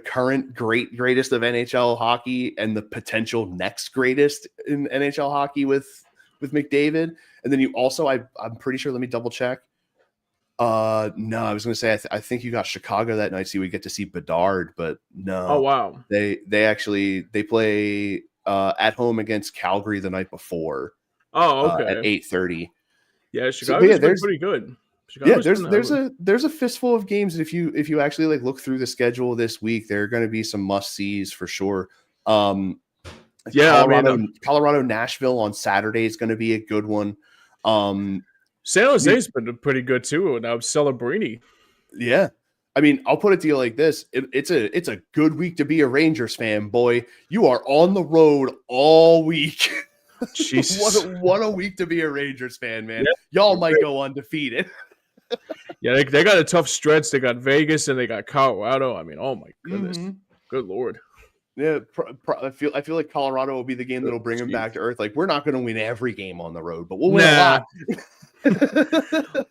current greatest of NHL hockey and the potential next greatest in NHL hockey with McDavid. And then you also, I'm pretty sure, let me double check. No, I was going to say, I think you got Chicago that night, so you would get to see Bedard, but no. Oh, wow. They play at home against Calgary the night before. Oh, okay. At 8:30. Yeah, Chicago's been pretty good. There's a fistful of games. If you actually like look through the schedule this week, there are going to be some must-sees for sure. Colorado, Nashville on Saturday is going to be a good one. San Jose's been pretty good too. Now Celebrini. Yeah. I mean, I'll put it to you like this. It's a good week to be a Rangers fan, boy. You are on the road all week. Jesus. what a week to be a Rangers fan, man. Yeah, y'all might go undefeated. Yeah, they got a tough stretch. They got Vegas and they got Colorado. I mean, oh my goodness. Good Lord. Yeah, I feel like Colorado will be the game that'll bring them back to earth. Like, we're not going to win every game on the road, but we'll win a lot.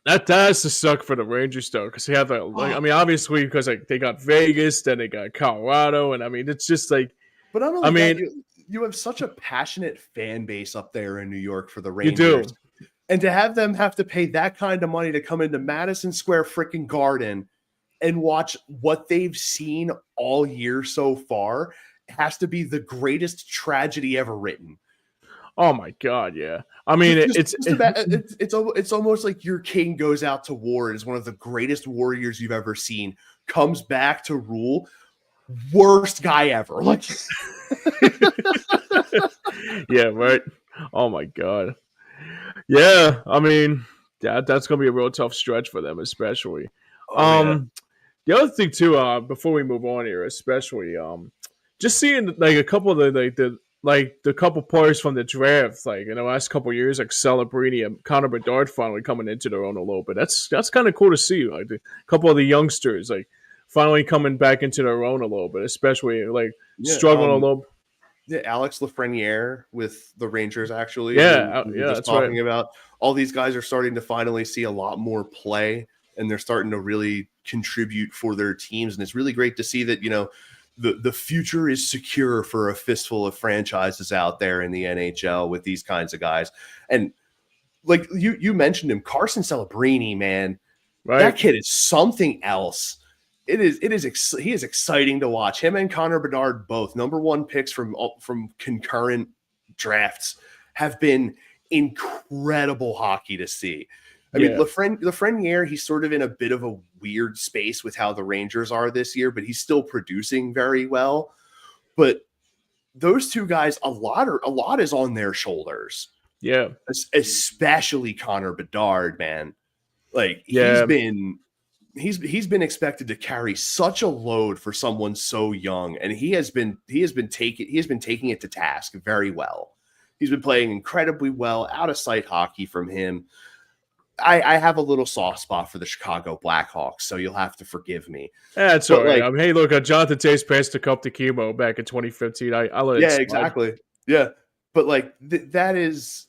That has to suck for the Rangers though, because they have like, I mean, obviously because like they got Vegas, then they got Colorado, and I mean it's just like, But not I only that, mean, you have such a passionate fan base up there in New York for the you Rangers. do. And to have them have to pay that kind of money to come into Madison Square freaking Garden and watch what they've seen all year so far has to be the greatest tragedy ever written. Oh my god, yeah. I mean, it's almost like your king goes out to war and is one of the greatest warriors you've ever seen, comes back to rule, worst guy ever. Like, yeah, right. Oh my god. Yeah, I mean, that's gonna be a real tough stretch for them, especially. oh yeah, The other thing too, before we move on here, especially, just seeing like a couple of the couple players from the draft, like in the last couple of years, like Celebrini and Connor Bedard finally coming into their own a little bit. That's kind of cool to see. Like a couple of the youngsters, like finally coming back into their own a little bit, especially like struggling a little. Yeah, Alex Lafreniere with the Rangers, actually. Yeah, who yeah, just that's talking right. about. All these guys are starting to finally see a lot more play, and they're starting to really contribute for their teams. And it's really great to see that, the future is secure for a fistful of franchises out there in the NHL with these kinds of guys. And like you mentioned him, Carson Celebrini, man, Right. that kid is something else. He is exciting to watch. Him and Connor Bedard, both #1 picks from concurrent drafts, have been incredible hockey to see. I mean, Lafreniere, he's sort of in a bit of a weird space with how the Rangers are this year, but he's still producing very well. But those two guys, a lot is on their shoulders. Yeah. Especially Connor Bedard, man. Like Yeah. he's been expected to carry such a load for someone so young, and he has been taking it to task very well. He's been playing incredibly well. Out of sight hockey from him. I have a little soft spot for the Chicago Blackhawks, so you'll have to forgive me. That's But all right. like, Hey, look, Jonathan Taves passed the cup to Chemo back in 2015. I let it yeah, slide. exactly. Yeah, but like that is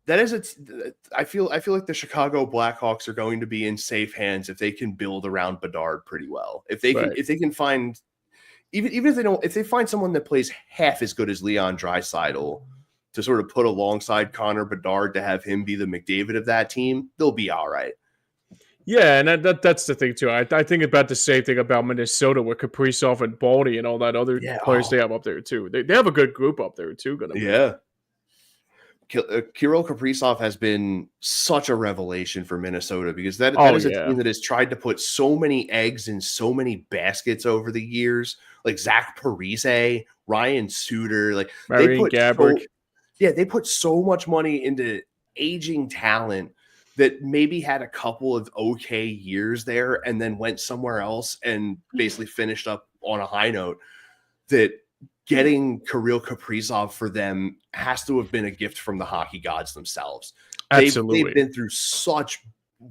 I feel like the Chicago Blackhawks are going to be in safe hands if they can build around Bedard pretty well. If they can find even if they find someone that plays half as good as Leon Draisaitl to sort of put alongside Connor Bedard to have him be the McDavid of that team, they'll be all right. Yeah, and that's the thing too. I think about the same thing about Minnesota with Kaprizov and Baldy and all that other players they have up there too. They have a good group up there too. Yeah. Kirill Kaprizov has been such a revelation for Minnesota because that is a team that has tried to put so many eggs in so many baskets over the years, like Zach Parise, Ryan Suter, like they put so much money into aging talent that maybe had a couple of okay years there and then went somewhere else and basically finished up on a high note. That getting Kirill Kaprizov for them has to have been a gift from the hockey gods themselves. Absolutely. They've been through such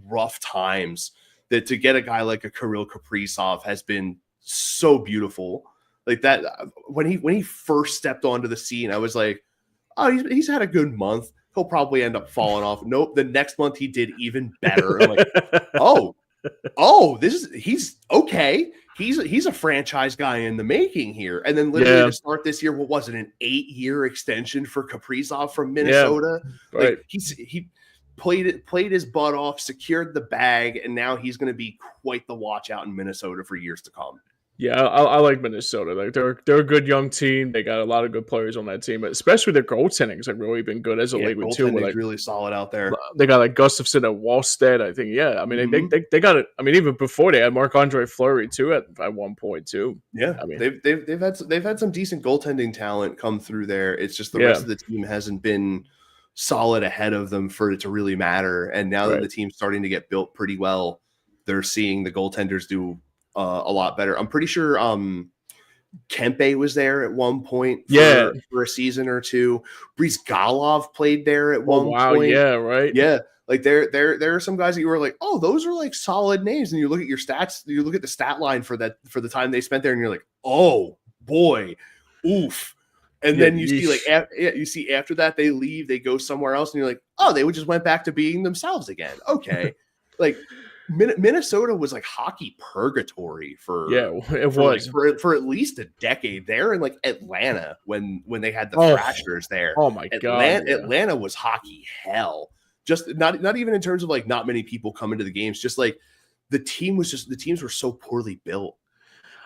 rough times that to get a guy like a Kirill Kaprizov has been so beautiful. Like that, when he first stepped onto the scene, I was like, oh, he's had a good month. He'll probably end up falling off. Nope. The next month he did even better. I'm like, he's okay. He's a franchise guy in the making here. And then literally to start this year, what was it, an 8-year extension for Kaprizov from Minnesota? Yeah, right. Like he played his butt off, secured the bag, and now he's going to be quite the watch out in Minnesota for years to come. Yeah, I like Minnesota. Like they're a good young team. They got a lot of good players on that team, but especially their goaltending's like really been good as a league with too. Goaltending's really solid out there. They got like Gustafson and Wallstead. I think. Yeah, I mean they got it. I mean even before they had Marc-Andre Fleury too at one point too. Yeah, I mean they've had some decent goaltending talent come through there. It's just the rest of the team hasn't been solid ahead of them for it to really matter. And now that the team's starting to get built pretty well, they're seeing the goaltenders do a lot better. I'm pretty sure Kempe was there at one point for a season or two. Breeze Galov played there at one point. Yeah, right. Yeah. Like there are some guys that you were like, oh, those are like solid names. And you look at your stats, you look at the stat line for the time they spent there, and you're like, oh boy, oof. And then you see after that they leave, they go somewhere else, and you're like, oh, they just went back to being themselves again. Okay. like Minnesota was like hockey purgatory Yeah, it for like was. for at least a decade. There in like Atlanta when they had the Oh, Thrashers there. oh my God, yeah. Atlanta was hockey hell. Just not even in terms of like not many people coming to the games. Just like the teams were so poorly built.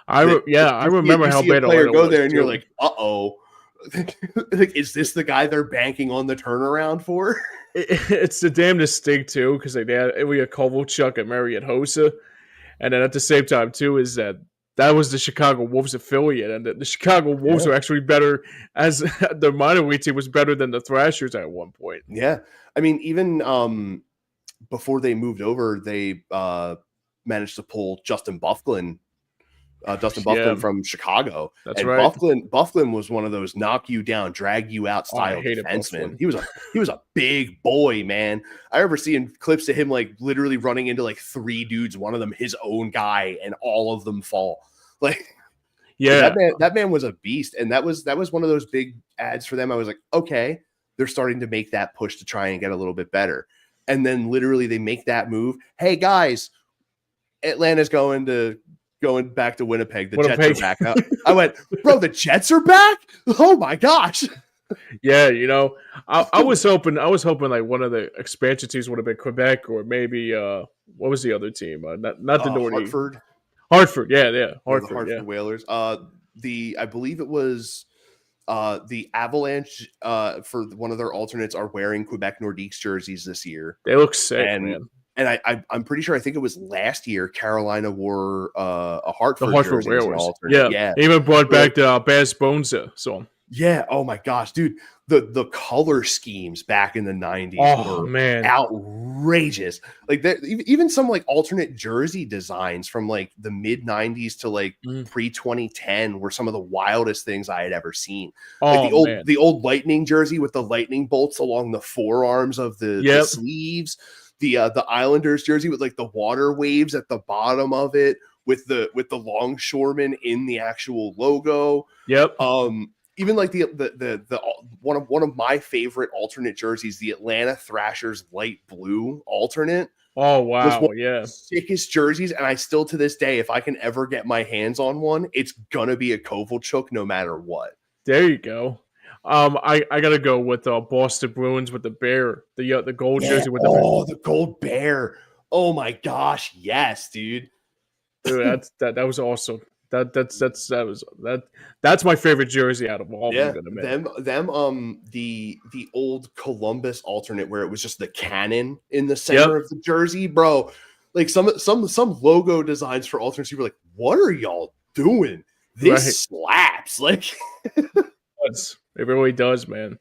I remember you how see a bad player Atlanta go was there and you're too. like, uh-oh. Like, is this the guy they're banking on the turnaround for? It's the damnedest thing too, because like we had Kovalchuk and Marian Hossa, and then at the same time too is that was the Chicago Wolves affiliate, and the Chicago Wolves were actually better as the minor league team was better than the Thrashers at one point. Yeah, I mean, even before they moved over, they managed to pull Dustin Bufflin from Chicago. That's And right. Bufflin was one of those knock you down, drag you out style defensemen. Bufflin. He was a big boy, man. I remember seeing clips of him like literally running into like 3 dudes, one of them his own guy, and all of them fall. Like, yeah, that man was a beast, and that was one of those big ads for them. I was like, okay, they're starting to make that push to try and get a little bit better. And then literally they make that move. Hey guys, Atlanta's going back to Winnipeg. The Jets are back up. I went, bro, the Jets are back? Oh my gosh. Yeah, I was hoping like one of the expansion teams would have been Quebec, or maybe what was the other team? Not the Nordique. Hartford, yeah. Hartford Whalers. I believe it was the Avalanche for one of their alternates are wearing Quebec Nordiques jerseys this year. They look sick, man. And I'm pretty sure, I think it was last year, Carolina wore a Hartford Whalers. Yeah. They even brought back the Baz Bonza song. Yeah. Oh my gosh, dude. The color schemes back in the 90s were outrageous. Like even some like alternate jersey designs from like the mid 90s to like pre 2010 were some of the wildest things I had ever seen. Like the old Lightning jersey with the lightning bolts along the forearms of the sleeves. The Islanders jersey with like the water waves at the bottom of it with the longshoreman in the actual logo. Yep. Even like the one of my favorite alternate jerseys, the Atlanta Thrashers light blue alternate. Oh wow, was one of the sickest jerseys, and I still to this day, if I can ever get my hands on one, it's gonna be a Kovalchuk no matter what. There you go. I gotta go with Boston Bruins with the bear, the gold jersey with the gold bear. Oh my gosh, yes, dude. Dude, that was awesome. That's my favorite jersey out of all. Yeah, the old Columbus alternate where it was just the cannon in the center of the jersey, bro. Like some logo designs for alternates, you were like, what are y'all doing? This slaps. Like it really does, man.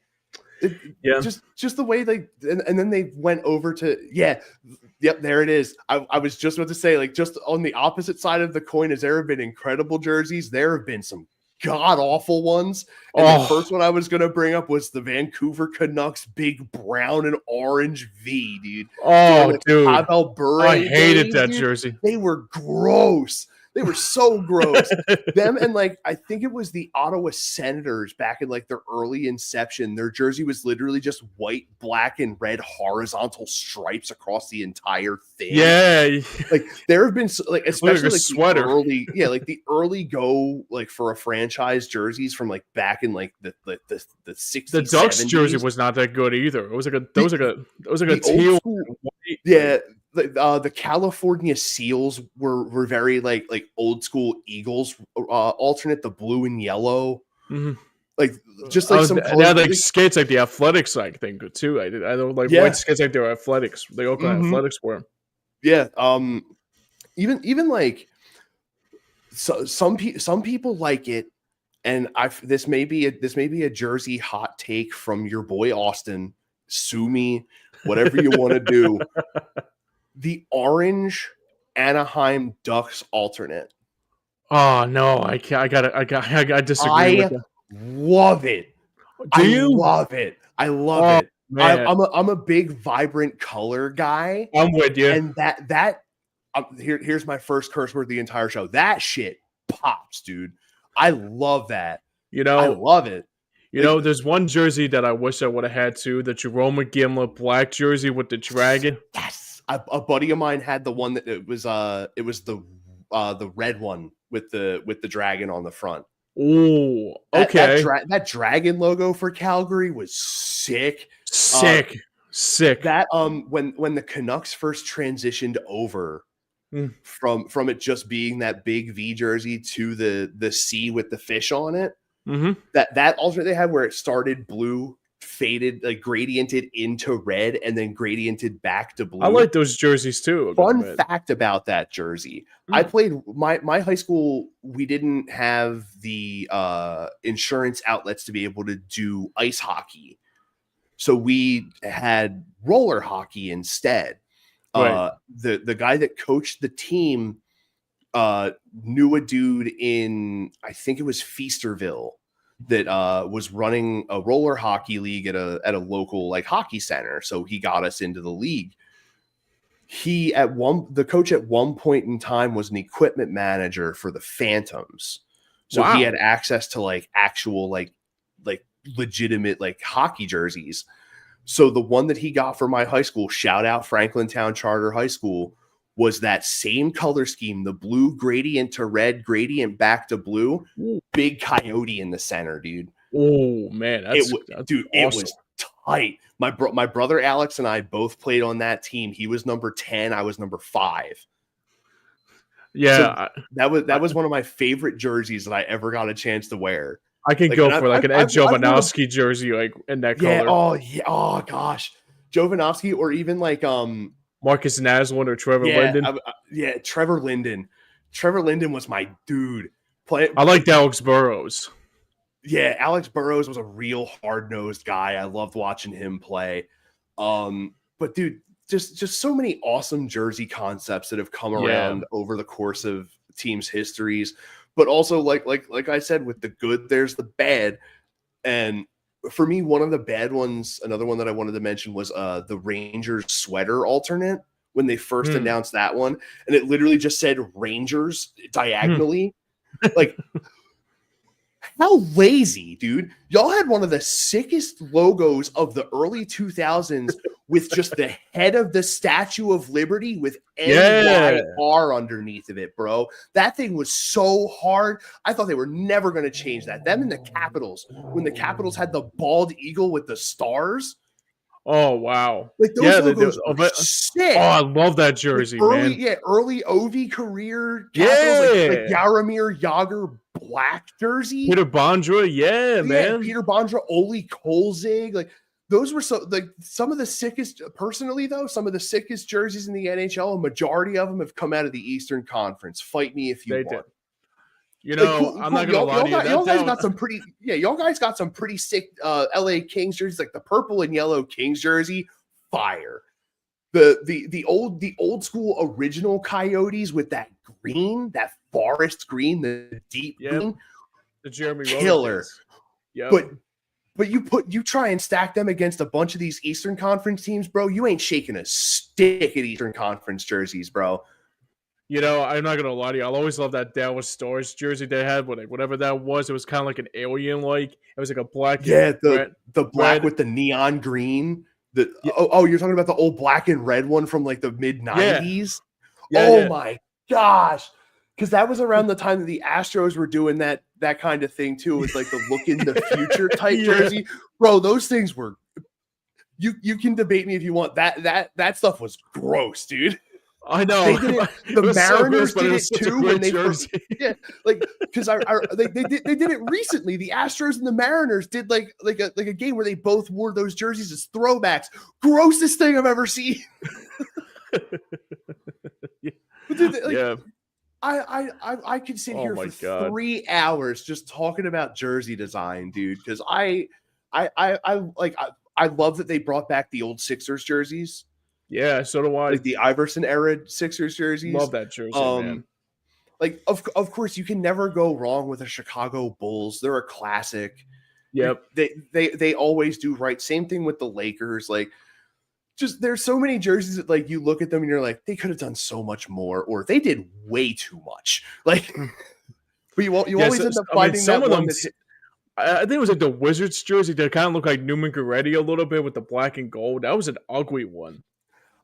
Just the way they and then they went over to there it is. I was just about to say, like, just on the opposite side of the coin, as there have been incredible jerseys, there have been some god awful ones. And the first one I was gonna bring up was the Vancouver Canucks big brown and orange V, dude. Dude, I hated that jersey. They were gross. They were so gross. Them and like I think it was the Ottawa Senators back in like their early inception. Their jersey was literally just white, black, and red horizontal stripes across the entire thing. Yeah, like there have been like especially like sweater. the early go like for a franchise jerseys from like back in like the 60s. The Ducks 70s. Jersey was not that good either. It was like a teal. Yeah. The California Seals were very like old school Eagles alternate, the blue and yellow, like just like some. They had like skates like the Athletics like thing too. I don't like white skates like their Athletics. They all kind of Athletics were. Yeah. Even like some people like it, and this may be a jersey hot take from your boy Austin. Sue me, whatever you want to do. The orange Anaheim Ducks alternate. Oh no, I can't. I disagree. I love it. Do you love it? I love it. Man. I'm a big vibrant color guy. I'm with you. And here's my first curse word of the entire show. That shit pops, dude. I love that. I love it. There's one jersey that I wish I would have had too. The Jerome Gimlet black jersey with the dragon. Yes. a buddy of mine had the one that it was the red one with the dragon on the front. Oh, okay. That dragon logo for Calgary was sick. Sick. That when the Canucks first transitioned over from it just being that big V jersey to the C with the fish on it, that alternate they had where it started blue, faded, like gradiented into red, and then gradiented back to blue. I like those jerseys too. Fun fact about that jersey. I played my high school, we didn't have the insurance outlets to be able to do ice hockey. So we had roller hockey instead. Right. The guy that coached the team knew a dude in, I think it was Feasterville, that was running a roller hockey league at a local like hockey center. So he got us into the league. The coach at one point in time was an equipment manager for the Phantoms. So he had access to like actual like legitimate like hockey jerseys. So the one that he got for my high school, shout out Franklintown Charter High School, was that same color scheme, the blue gradient to red, gradient back to blue, big coyote in the center, dude. Oh man, that's awesome. It was tight. My brother Alex and I both played on that team. He was number 10, I was number 5. Yeah, so that was one of my favorite jerseys that I ever got a chance to wear. I can go for like an Ed Jovanovski jersey, like in that color. Oh yeah. Oh gosh, Jovanovski, or even like Marcus Naslund or Trevor Linden. Trevor Linden. Trevor Linden was my dude. I liked Alex Burrows. Yeah, Alex Burrows was a real hard-nosed guy. I loved watching him play. But dude, just so many awesome jersey concepts that have come around over the course of teams' histories. But also, like I said, with the good, there's the bad. And for me, one of the bad ones, another one that I wanted to mention was the Rangers sweater alternate when they first announced that one. And it literally just said Rangers diagonally. Like, how lazy, dude. Y'all had one of the sickest logos of the early 2000s with just the head of the Statue of Liberty with NYR underneath of it, bro. That thing was so hard. I thought they were never going to change that. Them and the Capitals, when the Capitals had the bald eagle with the stars. Oh, wow. Like those logos were sick. Oh, I love that jersey, man. Yeah, early OV career Capitals, like Jaromir Jagr black jersey. Peter Bondra, man. Peter Bondra, Ole Kolzig. Like, those were some of the sickest, personally, though, some of the sickest jerseys in the NHL. A majority of them have come out of the Eastern Conference. Fight me if you want. Did. You know, I'm not gonna lie to you. Y'all guys got some pretty, y'all guys got some pretty sick LA Kings jerseys, like the purple and yellow Kings jersey, fire. The old school original Coyotes with that green, that forest green, the deep green, the Jeremy killer. Yeah, but you try and stack them against a bunch of these Eastern Conference teams, bro. You ain't shaking a stick at Eastern Conference jerseys, bro. You know, I'm not gonna lie to you. I'll always love that Dallas Stars jersey they had, whatever that was. It was kind of like an alien-like. It was like a black. Yeah, the black with the neon green. You're talking about the old black and red one from like the mid '90s. My gosh, because that was around the time that the Astros were doing that kind of thing too. It was like the look in the future type jersey, bro. Those things were. You can debate me if you want. That stuff was gross, dude. I know. The Mariners did it too when they because they did it recently. The Astros and the Mariners did like a game where they both wore those jerseys as throwbacks. Grossest thing I've ever seen. I could sit here for 3 hours just talking about jersey design, dude. Because I love that they brought back the old Sixers jerseys. Yeah, so do I. Like the Iverson era Sixers jerseys. Love that jersey, man. Like of course you can never go wrong with a Chicago Bulls. They're a classic. Yep. They always do right. Same thing with the Lakers. Like, just there's so many jerseys that like you look at them and you're like, they could have done so much more, or they did way too much. Like, but you always end up finding some that of one them. I think it was like the Wizards jersey that kind of looked like Newman Goretti a little bit with the black and gold. That was an ugly one.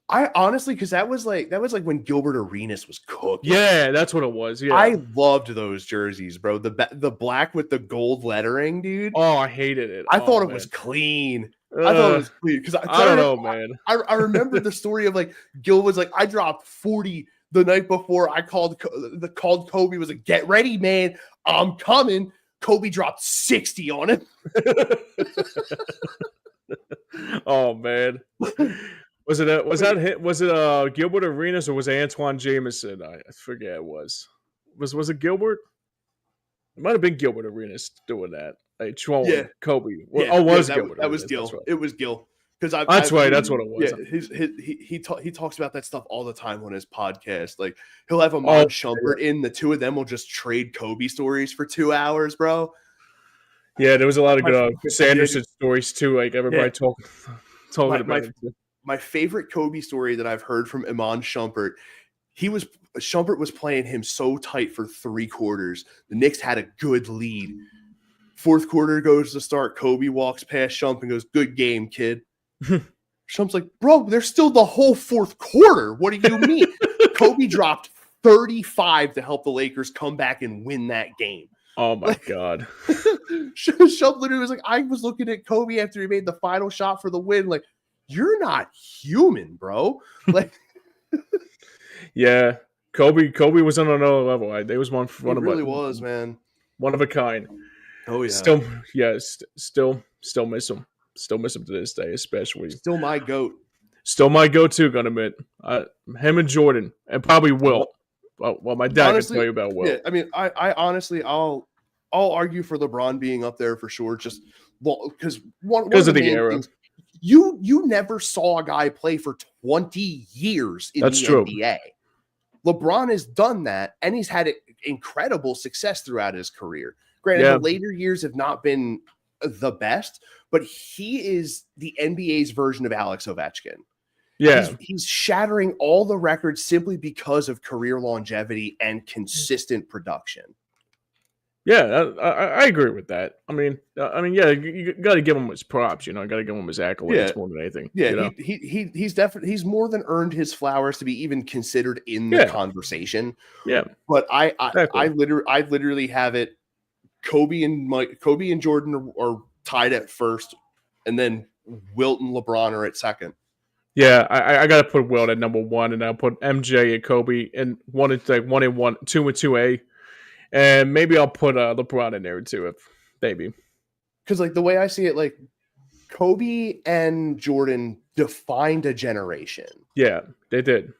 I honestly, because that was like when Gilbert Arenas was cooking. Yeah, that's what it was. Yeah, I loved those jerseys, bro. The black with the gold lettering, dude. Oh, I hated it. I thought Oh, it man. was clean. I thought it was clean because I don't know, man. I remember the story of like Gil was like, I dropped 40 the night before. I called Kobe, was like, get ready, man, I'm coming. Kobe dropped 60 on him. Oh man, was it Gilbert Arenas or was it Antoine Jameson? I forget. Was it Gilbert? It might have been Gilbert Arenas doing that. Like trolling Kobe. Gilbert. That was Gil. Right. It was Gil. Because that's right. That's what it was. Yeah, he talks about that stuff all the time on his podcast. Like he'll have Amon Shumpert in. The two of them will just trade Kobe stories for 2 hours, bro. Yeah, there was a lot of good Sanderson stories too. Like everybody talking about it. My favorite Kobe story that I've heard from Iman Shumpert, Shumpert was playing him so tight for 3 quarters. The Knicks had a good lead. 4th quarter goes to start. Kobe walks past Shump and goes, "Good game, kid." Shump's like, "Bro, there's still the whole 4th quarter. What do you mean?" Kobe dropped 35 to help the Lakers come back and win that game. Oh my God. Shump literally was like, I was looking at Kobe after he made the final shot for the win. Like, you're not human, bro. Like, yeah, Kobe was on another level. They was one of really was, man. One of a kind. Oh yeah. Still miss him. Still miss him to this day, especially. Still my goat. Still my go-to, gonna admit. Him and Jordan, and probably Will. Well, my dad can tell you about Will. Yeah, I mean, I honestly, I'll argue for LeBron being up there for sure. Just because one of the era. Things, you never saw a guy play for 20 years in the NBA. LeBron has done that, and he's had incredible success throughout his career. Granted, the later years have not been the best, but he is the NBA's version of Alex Ovechkin. Yeah, he's shattering all the records simply because of career longevity and consistent production. Yeah, I agree with that. I mean, yeah, you got to give him his props. You know, got to give him his accolades more than anything. Yeah, you know? he's definitely more than earned his flowers to be even considered in the conversation. Yeah, but I literally have it. Kobe and Jordan are tied at first, and then Wilt and LeBron are at second. Yeah, I got to put Wilt at number 1, and I'll put MJ and Kobe and 1 and 2 and 2A. And maybe I'll put LeBron in there too, maybe. Because like the way I see it, like Kobe and Jordan defined a generation. Yeah, they did.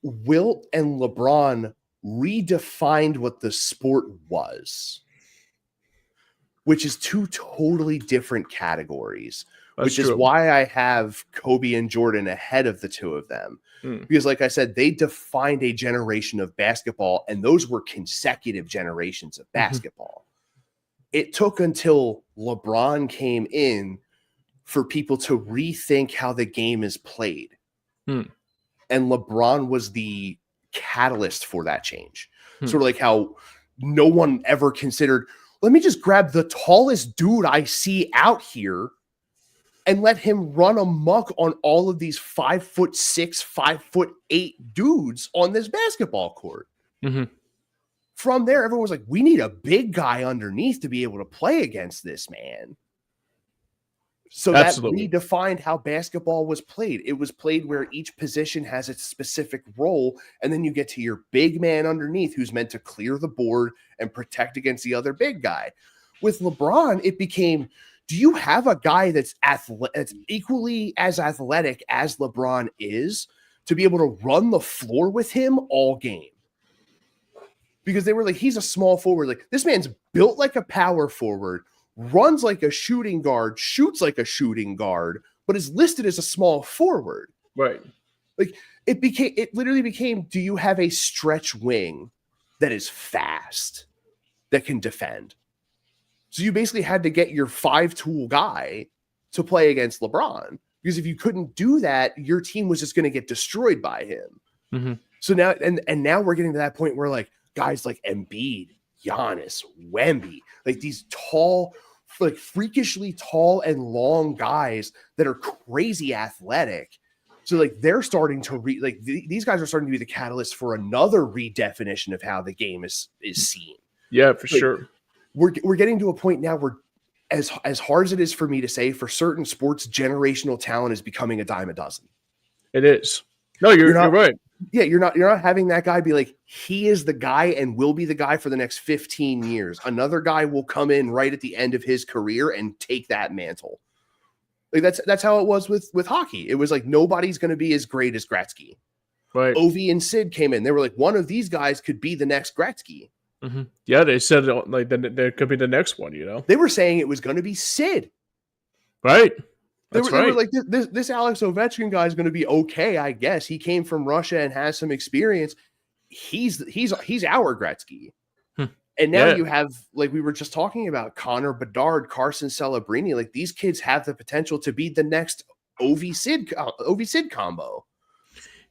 Wilt and LeBron redefined what the sport was, which is 2 totally different categories. Which is why I have Kobe and Jordan ahead of the 2 of them. Because like I said, they defined a generation of basketball, and those were consecutive generations of basketball. It took until LeBron came in for people to rethink how the game is played. And LeBron was the catalyst for that change. Sort of like how no one ever considered, let me just grab the tallest dude I see out here and let him run amok on all of these 5'6", 5'8" dudes on this basketball court. From there, everyone was like, we need a big guy underneath to be able to play against this man. So that redefined how basketball was played. It was played where each position has its specific role, and then you get to your big man underneath who's meant to clear the board and protect against the other big guy. With LeBron, it became, do you have a guy that's equally as athletic as LeBron is to be able to run the floor with him all game? Because they were like, he's a small forward. Like, this man's built like a power forward, runs like a shooting guard, shoots like a shooting guard, but is listed as a small forward. Right. Like, it literally became, do you have a stretch wing that is fast, that can defend? So you basically had to get your 5-tool guy to play against LeBron, because if you couldn't do that, your team was just going to get destroyed by him. So now, and now we're getting to that point where like guys like Embiid, Giannis, Wemby, like these tall, like freakishly tall and long guys that are crazy athletic, So like they're starting to these guys are starting to be the catalyst for another redefinition of how the game is seen. Yeah, for sure. We're getting to a point now where as hard as it is for me to say, for certain sports, generational talent is becoming a dime a dozen. It is. No, you're right. Yeah, you're not having that guy be like, he is the guy and will be the guy for the next 15 years. Another guy will come in right at the end of his career and take that mantle. Like that's how it was with hockey. It was like nobody's going to be as great as Gretzky. Right. Ovi and Sid came in. They were like, one of these guys could be the next Gretzky. Mm-hmm. Yeah, they said like there could be the next one. They were saying it was going to be Sid. Right. They were like, this Alex Ovechkin guy is going to be okay, I guess. He came from Russia and has some experience. He's our Gretzky. And now you have, like we were just talking about, Connor Bedard, Carson Celebrini. Like these kids have the potential to be the next Ovi Sid combo.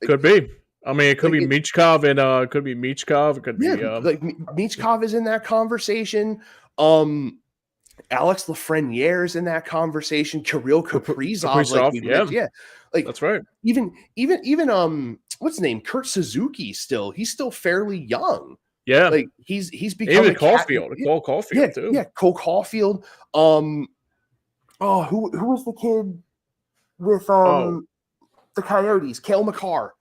Like, could be. I mean, it could be Michkov and it could be Michkov. It could be like Michkov is in that conversation. Alex Lafreniere's in that conversation. Kirill Kaprizov, like that's right. Even what's his name? Kurt Suzuki. He's still fairly young. Yeah, like he's become even Caulfield. Cole Caulfield too. Yeah, Cole Caulfield. Who was the kid with the Coyotes? Cale Makar.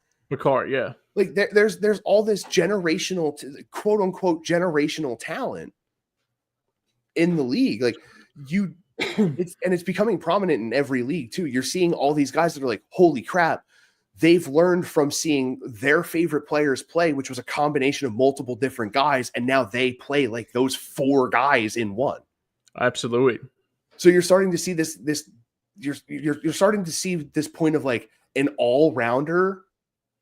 Yeah. Like there's all this generational, quote unquote, generational talent in the league. Like it's becoming prominent in every league too. You're seeing all these guys that are like, holy crap. They've learned from seeing their favorite players play, which was a combination of multiple different guys. And now they play like those 4 guys in one. Absolutely. So you're starting to see you're starting to see this point of like an all-rounder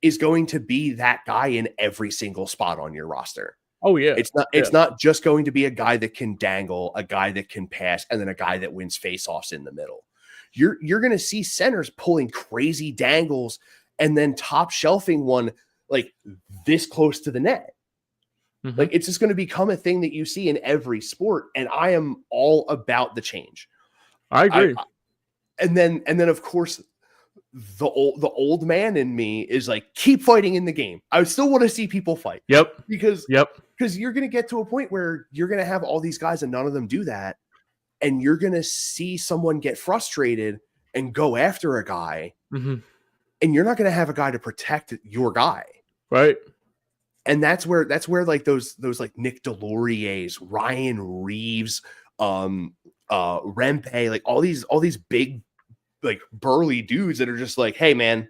is going to be that guy in every single spot on your roster. Oh yeah. It's not just going to be a guy that can dangle, a guy that can pass, and then a guy that wins faceoffs in the middle. You're going to see centers pulling crazy dangles and then top shelving one like this close to the net. Mm-hmm. Like it's just going to become a thing that you see in every sport. And I am all about the change. I agree. And then of course the old man in me is like, keep fighting in the game. I still want to see people fight. Yep. Because you're going to get to a point where you're going to have all these guys and none of them do that. And you're going to see someone get frustrated and go after a guy. Mm-hmm. And you're not going to have a guy to protect your guy. Right. And that's where like those like Nick Delorier's, Ryan Reeves, Rempe, like all these big, like burly dudes that are just like, hey man,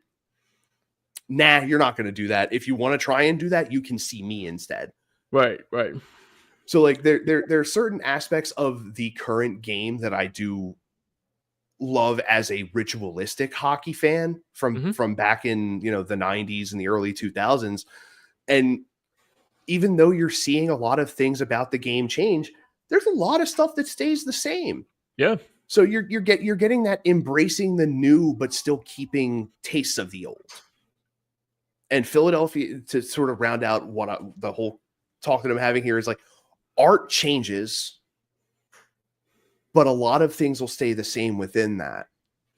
nah, you're not going to do that. If you want to try and do that, you can see me instead. Right. So like there are certain aspects of the current game that I do love as a ritualistic hockey fan from back in, the 90s and the early 2000s. And even though you're seeing a lot of things about the game change, there's a lot of stuff that stays the same. Yeah. So you're getting that embracing the new, but still keeping tastes of the old. And Philadelphia, to sort of round out the whole talk that I'm having here, is like art changes, but a lot of things will stay the same within that.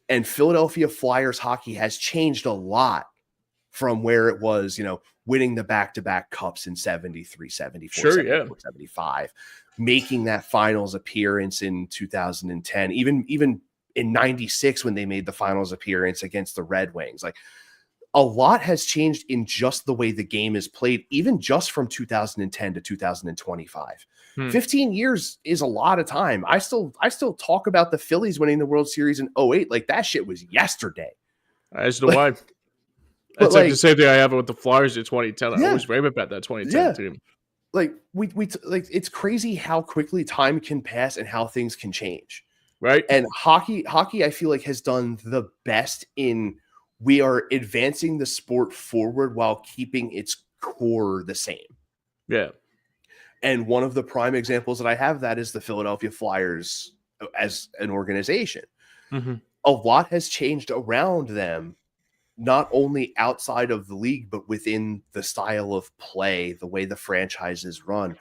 And Philadelphia Flyers hockey has changed a lot from where it was, winning the back-to-back cups in 73, 74, 74, 75, making that finals appearance in 2010, even in 96 when they made the finals appearance against the Red Wings. Like a lot has changed in just the way the game is played, even just from 2010 to 2025. 15 years is a lot of time. I still talk about the Phillies winning the World Series in 08. Like that shit was yesterday. As do I. That's like the same thing I have with the Flyers in 2010. I always rave about that 2010 team. Like we it's crazy how quickly time can pass and how things can change. Right. And hockey, I feel like has done the best in we are advancing the sport forward while keeping its core the same. Yeah. And one of the prime examples that I have of that is the Philadelphia Flyers as an organization. Mm-hmm. A lot has changed around them, not only outside of the league, but within the style of play, the way the franchise is run.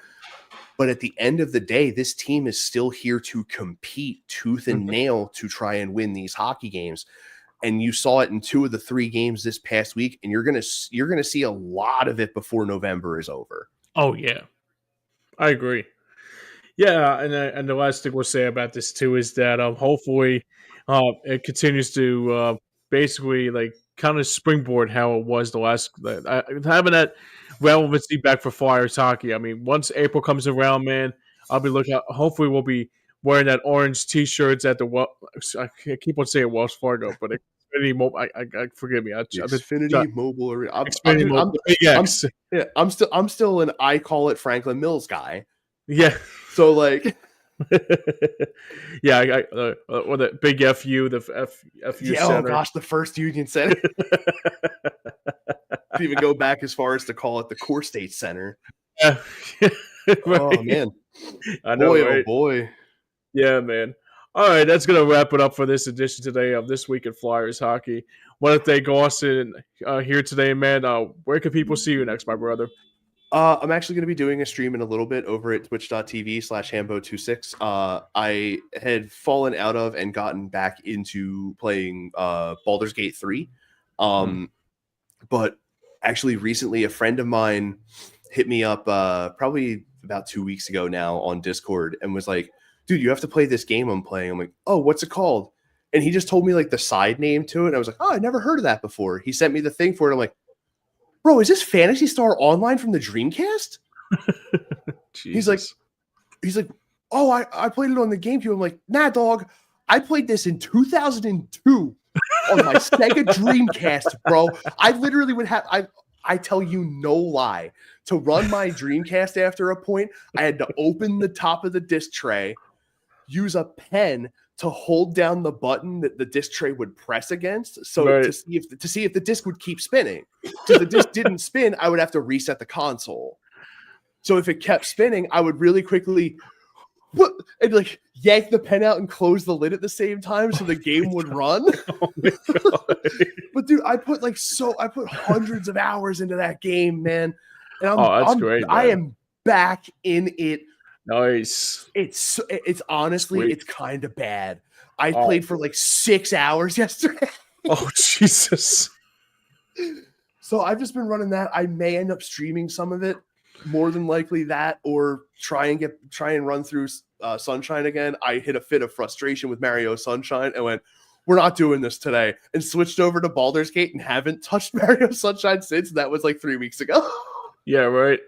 But at the end of the day, this team is still here to compete tooth and nail to try and win these hockey games. and you saw it in 2 of the 3 games this past week, and you're gonna see a lot of it before November is over. Oh yeah, I agree. Yeah, and the last thing we'll say about this too is that hopefully it continues to basically like kind of springboard how it was the last having that relevancy back for Flyers hockey. I mean, once April comes around, man, I'll be looking. Hopefully, we'll be wearing that orange T-shirts at the. I keep on saying Wells Fargo, but Xfinity Mobile. I forgive me. Xfinity Mobile Arena. Xfinity Mobile. I'm still an I call it Franklin Mills guy. Yeah. So like, yeah, or the big FU, the FU yeah, Center. Oh gosh, the First Union Center. Could even go back as far as to call it the Core State Center. Yeah. Right. Oh man, I know, boy, right? Oh boy. Yeah, man. All right, that's gonna wrap it up for this edition today of This Week in Flyers Hockey. Want to thank Austin here today, man. Where can people see you next, my brother? I'm actually going to be doing a stream in a little bit over at twitch.tv/Hambo26. I had fallen out of and gotten back into playing Baldur's Gate 3. But actually recently a friend of mine hit me up probably about 2 weeks ago now on Discord and was like, dude, you have to play this game I'm playing. I'm like, oh, what's it called? And he just told me like the side name to it. And I was like, oh, I never heard of that before. He sent me the thing for it. I'm like, bro, is this Phantasy Star Online from the Dreamcast? He's like, oh, I played it on the GameCube. I'm like, nah, dog. I played this in 2002 on my Sega Dreamcast, bro. I literally would have, I tell you no lie, to run my Dreamcast after a point, I had to open the top of the disc tray, use a pen to hold down the button that the disc tray would press against, so right. to see if the disc would keep spinning. So if the disc didn't spin, I would have to reset the console. So if it kept spinning, I would really quickly and like yank the pen out and close the lid at the same time so the game would run. Oh my God. But dude, I put hundreds of hours into that game, man. And that's great. Man. I am back in it. Nice. It's honestly, Sweet. It's kind of bad. I played for like 6 hours yesterday. Oh, Jesus. So I've just been running that. I may end up streaming some of it, more than likely that, or try and run through Sunshine again. I hit a fit of frustration with Mario Sunshine and went, we're not doing this today, and switched over to Baldur's Gate and haven't touched Mario Sunshine since. That was like 3 weeks ago. Yeah, right.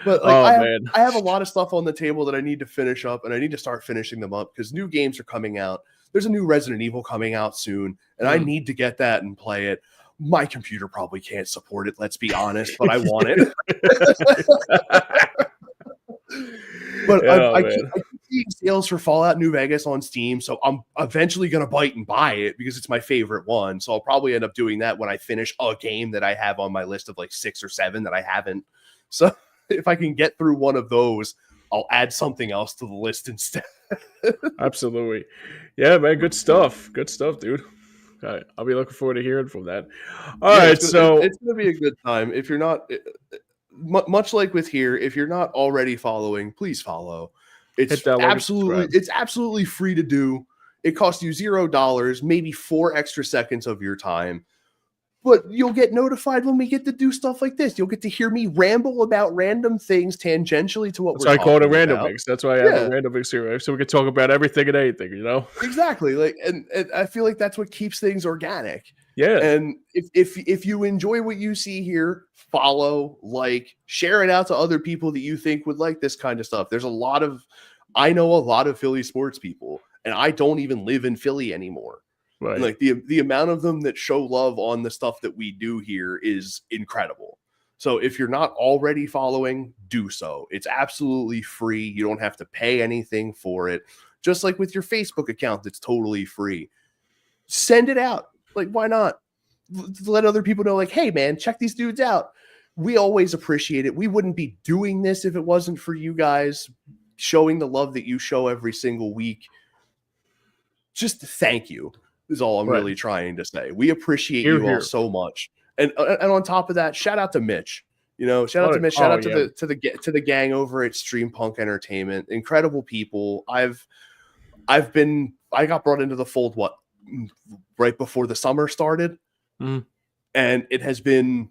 But like, I have a lot of stuff on the table that I need to finish up, and I need to start finishing them up because new games are coming out. There's a new Resident Evil coming out soon, and I need to get that and play it. My computer probably can't support it, let's be honest, but I want it. But I keep seeing sales for Fallout New Vegas on Steam, so I'm eventually going to bite and buy it because it's my favorite one. So I'll probably end up doing that when I finish a game that I have on my list of like 6 or 7 that I haven't. So if I can get through one of those, I'll add something else to the list instead. Absolutely. Yeah, man. Good stuff. Good stuff, dude. Okay. I'll be looking forward to hearing from that. All right. So it's going to be a good time. If you're not, much like with here, if you're not already following, please follow. It's absolutely free to do. It costs you $0, maybe 4 extra seconds of your time. But you'll get notified when we get to do stuff like this. You'll get to hear me ramble about random things tangentially to what we're talking about. I call it a random mix. That's why I have a random mix here, so we can talk about everything and anything, you know? Exactly. Like, and I feel like that's what keeps things organic. Yeah. And if you enjoy what you see here, follow, share it out to other people that you think would like this kind of stuff. I know a lot of Philly sports people, and I don't even live in Philly anymore. Right. And like the amount of them that show love on the stuff that we do here is incredible. So if you're not already following, do so. It's absolutely free. You don't have to pay anything for it. Just like with your Facebook account, that's totally free. Send it out. Like, why not? Let other people know, like, hey, man, check these dudes out. We always appreciate it. We wouldn't be doing this if it wasn't for you guys showing the love that you show every single week. Just thank you is all I'm really trying to say. We appreciate you all so much. And on top of that, shout out to Mitch. You know, shout out to Mitch. Shout out to the gang over at Streampunk Entertainment. Incredible people. I got brought into the fold right before the summer started, and it has been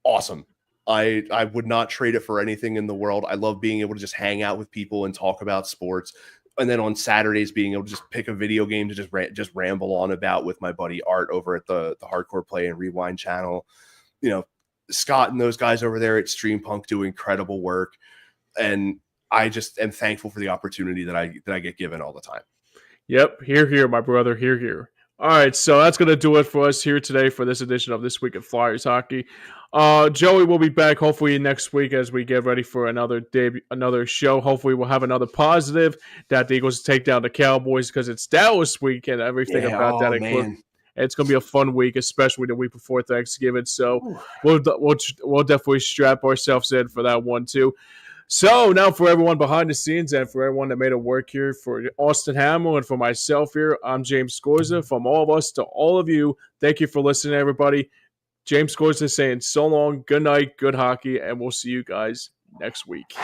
awesome. I would not trade it for anything in the world. I love being able to just hang out with people and talk about sports. And then on Saturdays, being able to just pick a video game to just ramble on about with my buddy Art over at the Hardcore Play and Rewind channel. You know, Scott and those guys over there at Streampunk do incredible work. And I just am thankful for the opportunity that I get given all the time. Yep, here, my brother, here. All right, so that's going to do it for us here today for this edition of This Week in Flyers Hockey. Joey will be back hopefully next week as we get ready for another show. Hopefully we'll have another positive that the Eagles take down the Cowboys because it's Dallas week and everything about that. It's going to be a fun week, especially the week before Thanksgiving. So we'll definitely strap ourselves in for that one too. So now for everyone behind the scenes and for everyone that made it work here, for Austin Hammel and for myself here, I'm James Scorza. From all of us to all of you, thank you for listening, everybody. James Scorza saying so long, good night, good hockey, and we'll see you guys next week.